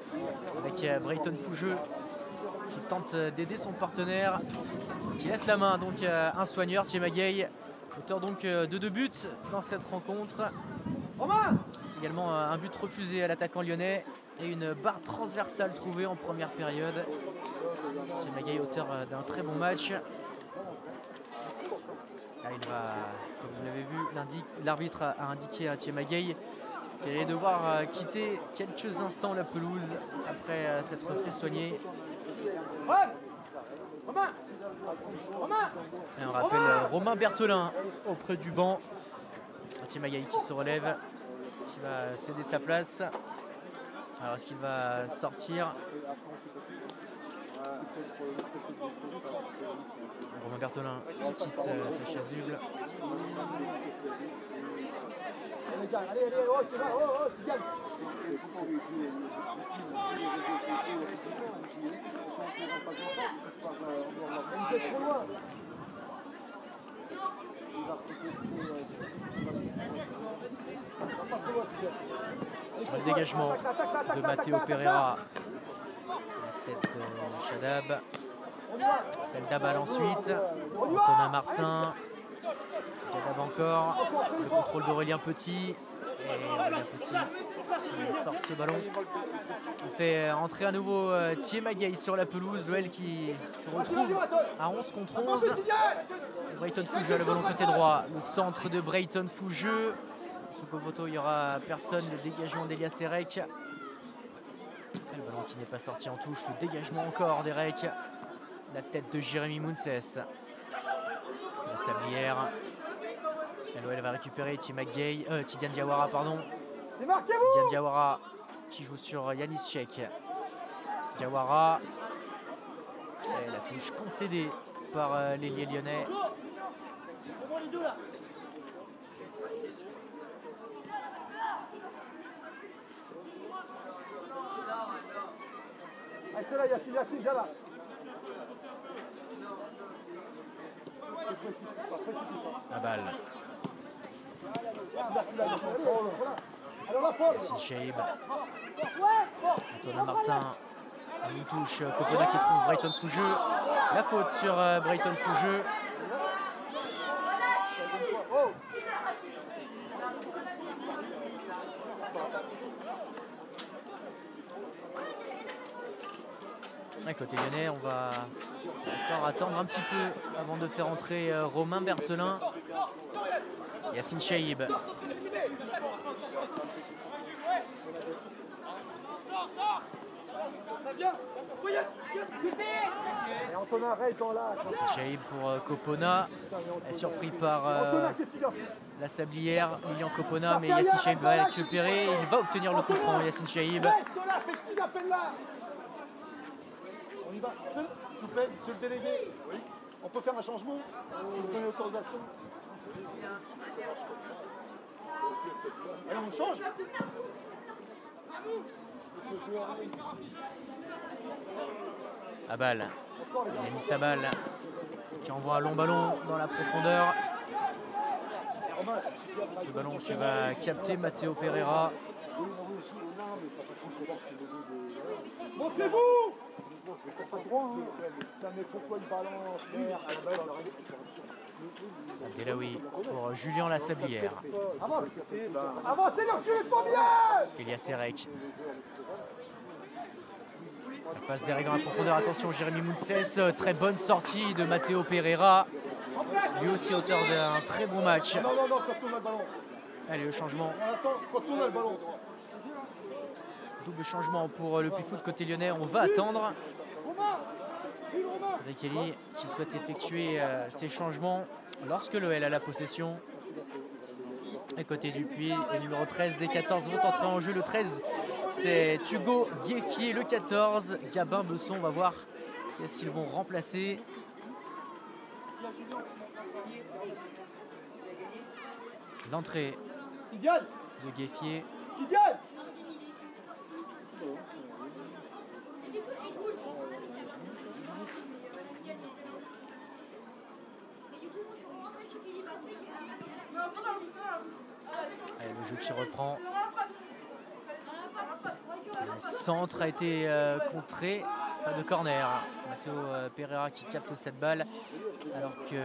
avec Brayton Fougeux qui tente d'aider son partenaire, qui laisse la main donc à un soigneur. Thiemagaye, auteur donc de 2 buts dans cette rencontre. Également un but refusé à l'attaquant lyonnais et une barre transversale trouvée en première période. Thiemagaye, auteur d'un très bon match. Là, il va, comme vous l'avez vu, l'arbitre a indiqué à Thiemagaye qu'il allait devoir quitter quelques instants la pelouse après s'être fait soigner. Et on rappelle Romain Berthelin auprès du banc. Thiemagaye qui se relève, qui va céder sa place. Alors est-ce qu'il va sortir? Romain Berthelin qui quitte sa chasuble. Le dégagement de Matteo Pereira. La tête de Chadab. Celle d'Abal ensuite. Antonin Marcin. Chadab encore. Le contrôle d'Aurélien Petit. Et Aurélien Petit qui sort ce ballon. On fait entrer à nouveau Thiemagaye sur la pelouse. L'OL qui se retrouve à 11 contre 11. Brayton Fougeux a le ballon côté droit. Le centre de Brayton Fougeux. Sous Kopoto, il n'y aura personne. Le dégagement d'Elias Serek. Le ballon qui n'est pas sorti en touche. Le dégagement encore d'Erek. La tête de Jérémy Mounses. La Sablière. L'OL va récupérer Tidiane Diawara, pardon. Tidiane Diawara qui joue sur Yanis Sheik. Diawara. Et la touche concédée par l'ailier lyonnais.
Reste là, Yacine, viens là.
La balle. Yacine Chaïb. Antonin Marcin. Une touche. Copona qui trouve Brayton Fougeux. La faute sur Brayton Fougeux. Côté lyonnais, on va encore attendre un petit peu avant de faire entrer Romain Berthelin. Yacine Chaïb. C'est Chaïb pour Copona. Surpris par la Sablière, Lilian Copona, mais Yacine Chaïb va récupérer. Il va obtenir le coup franc, Yacine Chaïb.
On y va. S'il vous plaît, monsieur le délégué. Oui. On peut faire un changement? Vous donnez l'autorisation? Allez, on change.
Abal. Il a mis sa balle qui envoie un long ballon dans la profondeur. Ce ballon qui va capter Matteo Pereira.
Montrez-vous! Mais pourquoi le ballon?
Abdelawi pour Julien Lasablière.
Avancez, ne reculez pas bien!
Elias Serek. La passe d'Eric dans la profondeur, attention Jérémy Mountsès, très bonne sortie de Matteo Pereira. Lui aussi auteur d'un très bon match.
Non, quand on a le ballon.
Allez, le changement.
Pour l'instant, quand on a le ballon.
Double changement pour le Puy-Foot côté lyonnais. On va attendre. Kelly qui souhaite effectuer ses changements lorsque l'OL a la possession. Et côté du Puy, les numéros 13 et 14 vont entrer en jeu. Le 13, c'est Hugo Gueffier. Le 14, Gabin Besson. On va voir qui est-ce qu'ils vont remplacer. L'entrée de Gueffier. Allez, le jeu qui reprend. Le centre a été contré. Pas de corner. Matteo Pereira qui capte cette balle. Alors que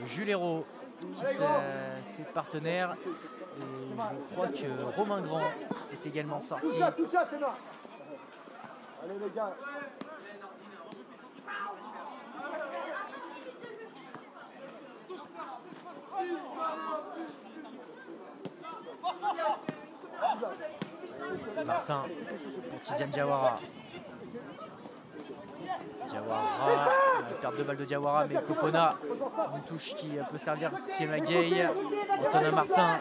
Jules Hérault quitte ses partenaires. Et je crois que Romain Grand est également sorti.
Allez les gars.
Marcin pour Tidiane Diawara. Perte de balle de Diawara, mais Copona, une touche qui peut servir Thiema Gueye. Antonin Marcin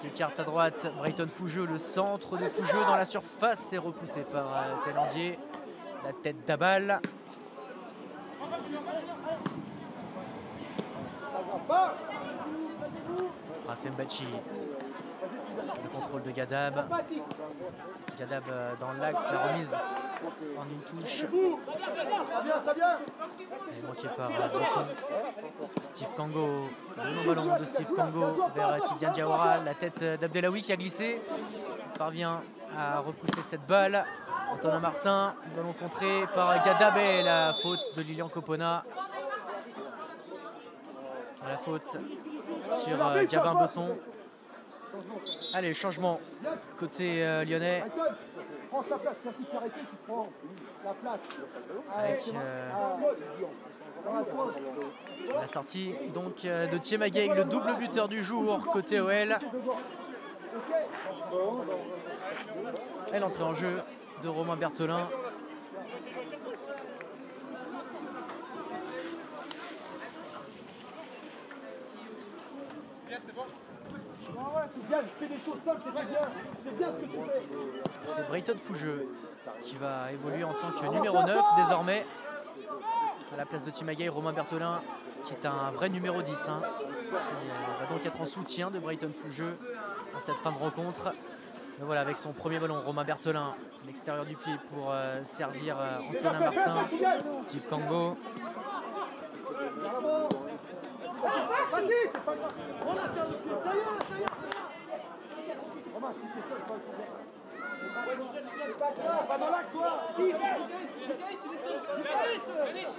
qui écarte à droite Brayton Fougeux, le centre de Fougeux dans la surface, c'est repoussé par Talandier. La tête d'Abal. Rassem Bachi. Le contrôle de Gadab. Gadab dans l'axe, la remise en une touche. Elle est manquée par Bresson. Steve Kango, le long ballon de Steve Kango vers Tidiane Diawara. La tête d'Abdelawi qui a glissé. Il parvient à repousser cette balle. Antonin Marcin, ballon contré par Gadab et la faute de Lilian Copona. La faute sur Gabin Besson. Allez, changement côté lyonnais. Avec la sortie donc de Thiema Gueye, le double buteur du jour côté OL. Et l'entrée en jeu de Romain Berthelin. C'est Brayton Fougeux qui va évoluer en tant que numéro 9 désormais. À la place de Thiema Gueye, Romain Berthelin qui est un vrai numéro 10. Qui va donc être en soutien de Brayton Fougeux dans cette fin de rencontre. Mais voilà, avec son premier ballon, Romain Berthelin, l'extérieur du pied pour servir Antonin Marcin, Steve Kango.
Vas-y, c'est pas grave. On a fait le pied, ça y est. Romain, si c'est toi, pas dans l'axe, toi.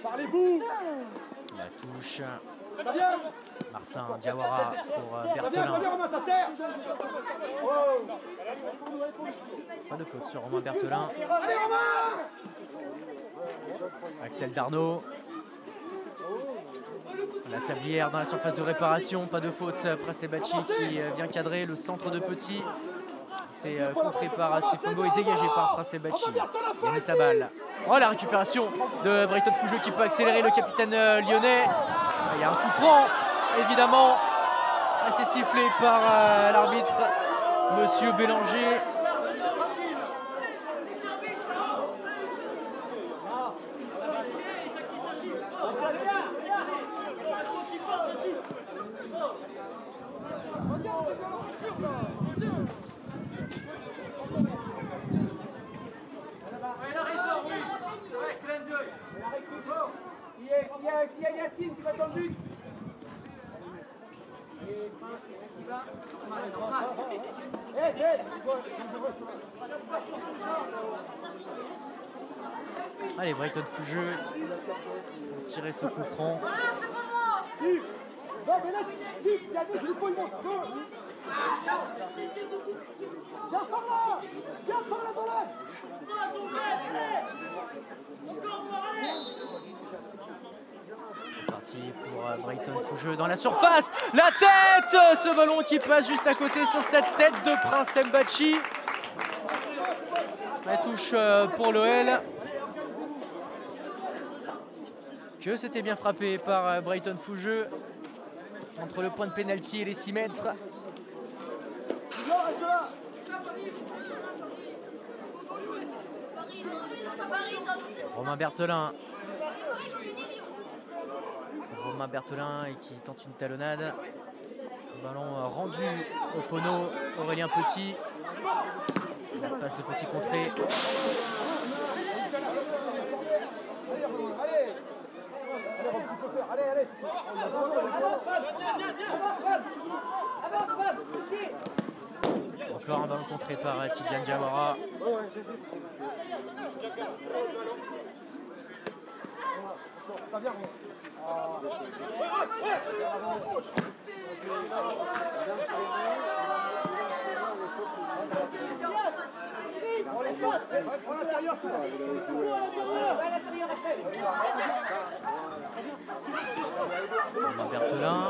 Parlez-vous.
La touche.
Ça vient.
Marcin Diawara pour Berthelin.
Ça vient, Romain, ça sert.
Pas de faute sur Romain Berthelin.
Allez, Romain.
Axel Darnaud. La Sablière dans la surface de réparation, pas de faute. Prasebachi qui vient cadrer le centre de Petit. C'est contré par Steve Kango et dégagé par Prasebachi. Il met sa balle. Oh, la récupération de Brayton Fougeux qui peut accélérer le capitaine lyonnais. Il y a un coup franc, évidemment. C'est sifflé par l'arbitre, Monsieur Bélanger.
S'il y a Yacine, tu vas dans le but.
Allez, Brayton Fougeux pour tirer ce coup franc.
Viens par là. Viens par là, Dolan.
C'est parti pour Brayton Fougeux dans la surface. La tête, ce ballon qui passe juste à côté sur cette tête de Prince Mbachi. La touche pour l'OL. Que c'était bien frappé par Brayton Fougeux entre le point de pénalty et les 6 mètres. Romain Berthelin. Romain Berthelin et qui tente une talonnade. Le ballon rendu au pono. Aurélien Petit. La passe de Petit contré. Encore un ballon contré par Tidjane Diawara. Berthelin.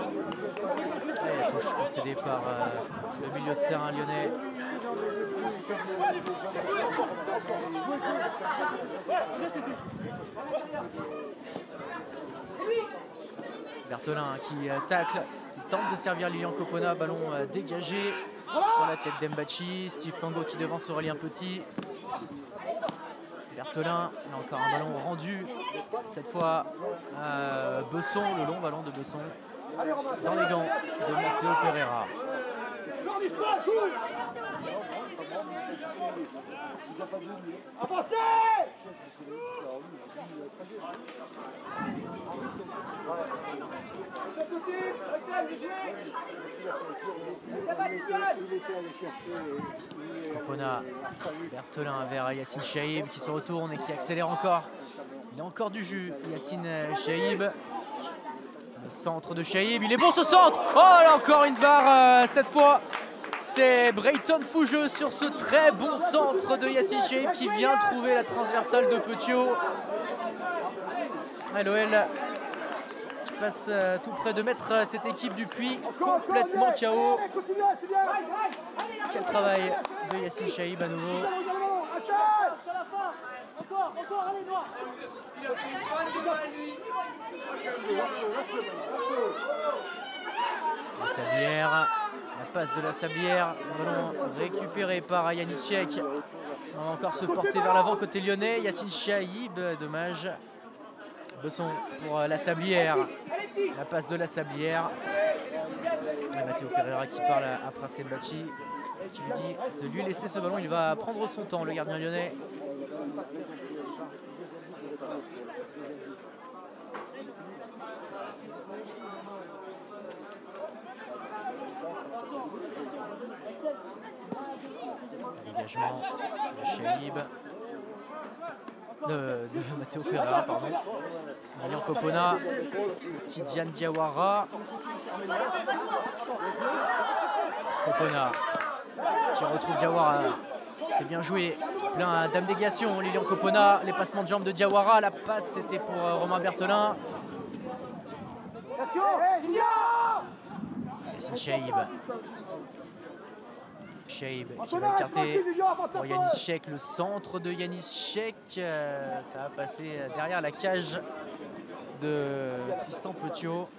Et la touche concédée par le milieu de terrain lyonnais. Berthelin qui tacle, qui tente de servir Lilian Copona, ballon dégagé sur la tête d'Mbachi. Steve Kango qui devance Aurélien Petit. Berthelin, là encore un ballon rendu, cette fois à Besson, le long ballon de Besson dans les gants de Matteo Pereira.
Avancez!
Copona, Berthelin vers Yacine Chaïb qui se retourne et qui accélère encore. Il a encore du jus, Yacine Chaïb. Le centre de Chaïb, il est bon ce centre. Oh là encore une barre cette fois. C'est Brayton Fougeux sur ce très bon centre de Yacine Chaïb qui vient trouver la transversale de Petiot. l'OL qui passe tout près de mettre cette équipe du Puy complètement KO. Quel travail de Yacine Chaïb à nouveau. La Sablière, la passe de la Sablière, le ballon récupéré par Yanis Chek. On va encore se porter vers l'avant côté lyonnais. Yacine Chaïb, dommage. Besson pour la Sablière, la passe de la Sablière. Et Matteo Pereira qui parle à Prince Mbachi, qui lui dit de lui laisser ce ballon. Il va prendre son temps, le gardien lyonnais. Dégagement de Chaïb, de Matteo Pereira, pardon. Lilian Copona, Tidjane Diawara. Copona qui retrouve Diawara. C'est bien joué, plein d'abnégation. Lilian Copona, les passements de jambes de Diawara. La passe c'était pour Romain Berthelin. C'est Chaïb. Chaïb qui va écarter pour Yanis Chek, le centre de Yanis Chek. Ça va passer derrière la cage de Tristan Petiot.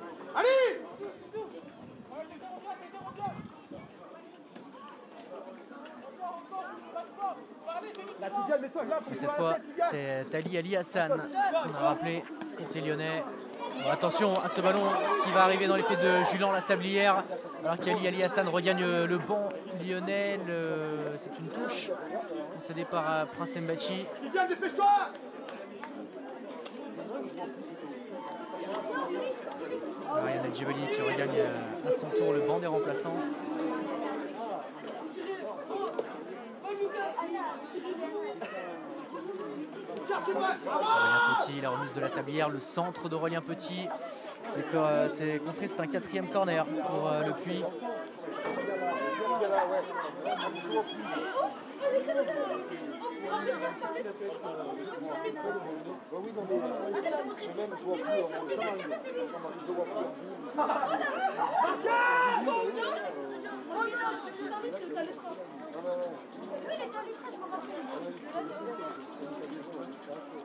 Et cette fois, c'est Ali Ali Hassan qu'on a rappelé côté lyonnais. Bon, attention à ce ballon qui va arriver dans les pieds de Julian Lasablière, alors qu'Ali Ali Hassan regagne le banc lyonnais. C'est une touche concédée par Prince Mbachi. Ryan Adjebali qui regagne à son tour le banc des remplaçants. Aurélien Petit, la remise de la Sablière, le centre d'Aurélien Petit. C'est contré, c'est un 4e corner pour le Puy.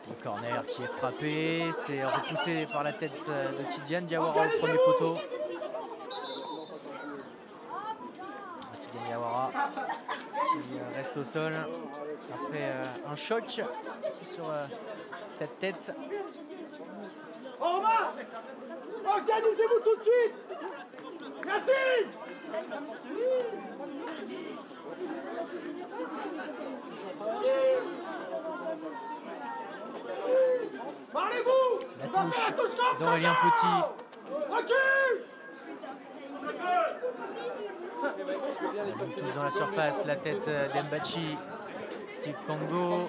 Le corner qui est frappé, c'est repoussé par la tête de Tidiane Diawara au premier poteau. Tidiane Diawara qui reste au sol après un choc sur cette tête.
Romain, organisez-vous tout de suite. Yacine. Parlez-vous.
La touche d'Aurélien Petit. Une touche dans la surface, la tête d'Mbachi. Steve Congo.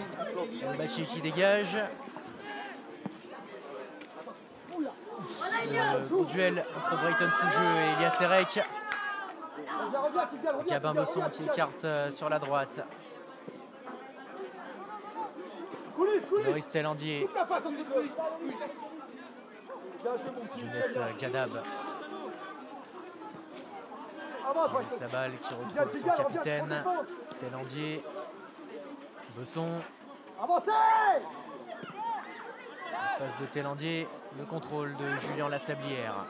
Mbachi qui dégage. Le duel entre Brayton Fougeux et Elias Serek. Gabin Besson qui écarte sur la droite. Loris Tellandier. Younes Gadab. Loris Sabal qui retrouve son capitaine. Tellandier. Besson. Passe de Tellandier. Le contrôle de Julien Lassablière.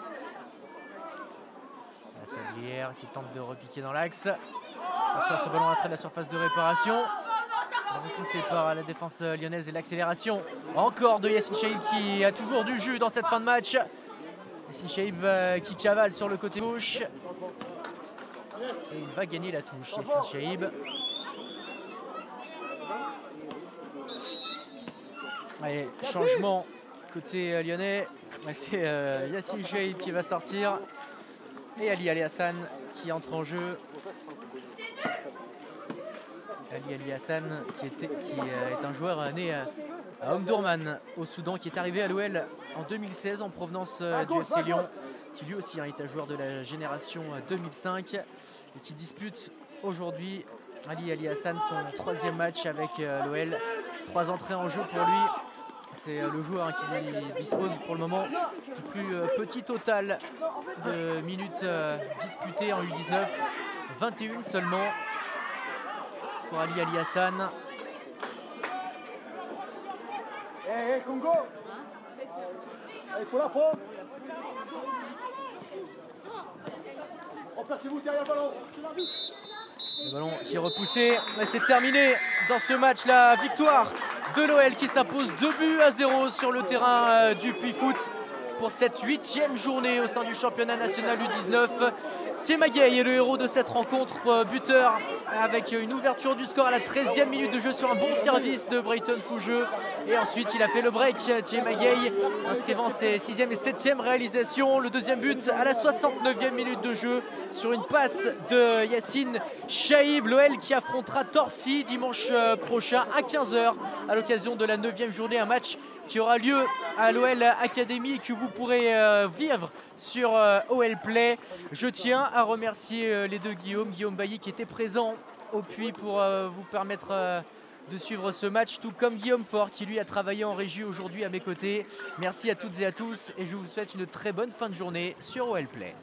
Lassablière qui tente de repiquer dans l'axe. Attention, ce ballon à l'entrée de la surface de réparation. Repoussé par la défense lyonnaise et l'accélération encore de Yassine Chaïb qui a toujours du jus dans cette fin de match. Yassine Chaïb qui cavale sur le côté gauche. Et il va gagner la touche, Yassine Chaïb. Allez, changement côté lyonnais. C'est Yassine Chaïb qui va sortir. Et Ali Hassan qui entre en jeu. Ali Hassan qui est un joueur né à Omdurman au Soudan, qui est arrivé à l'OL en 2016 en provenance du FC Lyon, qui lui aussi est un joueur de la génération 2005 et qui dispute aujourd'hui, Ali Hassan, son 3e match avec l'OL. 3 entrées en jeu pour lui. C'est le joueur qui dispose pour le moment du plus petit total de minutes disputées en U19, 21 seulement pour Ali Hassan.
Congo. Il faut la prendre. Remplacez-vous derrière le ballon.
Le ballon qui est repoussé. C'est terminé dans ce match. La victoire de l'OL qui s'impose 2-0 sur le terrain du Puy-Foot pour cette 8e journée au sein du championnat national U19. Thiema Gueye est le héros de cette rencontre, buteur avec une ouverture du score à la 13e minute de jeu sur un bon service de Brayton Fougeux. Et ensuite il a fait le break, Thiema Gueye, inscrivant ses 6e et 7e réalisations. Le 2e but à la 69e minute de jeu sur une passe de Yassine Chaïb. L'OL qui affrontera Torcy dimanche prochain à 15 h à l'occasion de la 9e journée, un match qui aura lieu à l'OL Academy que vous pourrez vivre sur OL Play. Je tiens à remercier les deux Guillaume Bailly qui était présent au Puy pour vous permettre de suivre ce match, tout comme Guillaume Fort qui lui a travaillé en régie aujourd'hui à mes côtés. Merci à toutes et à tous et je vous souhaite une très bonne fin de journée sur OL Play.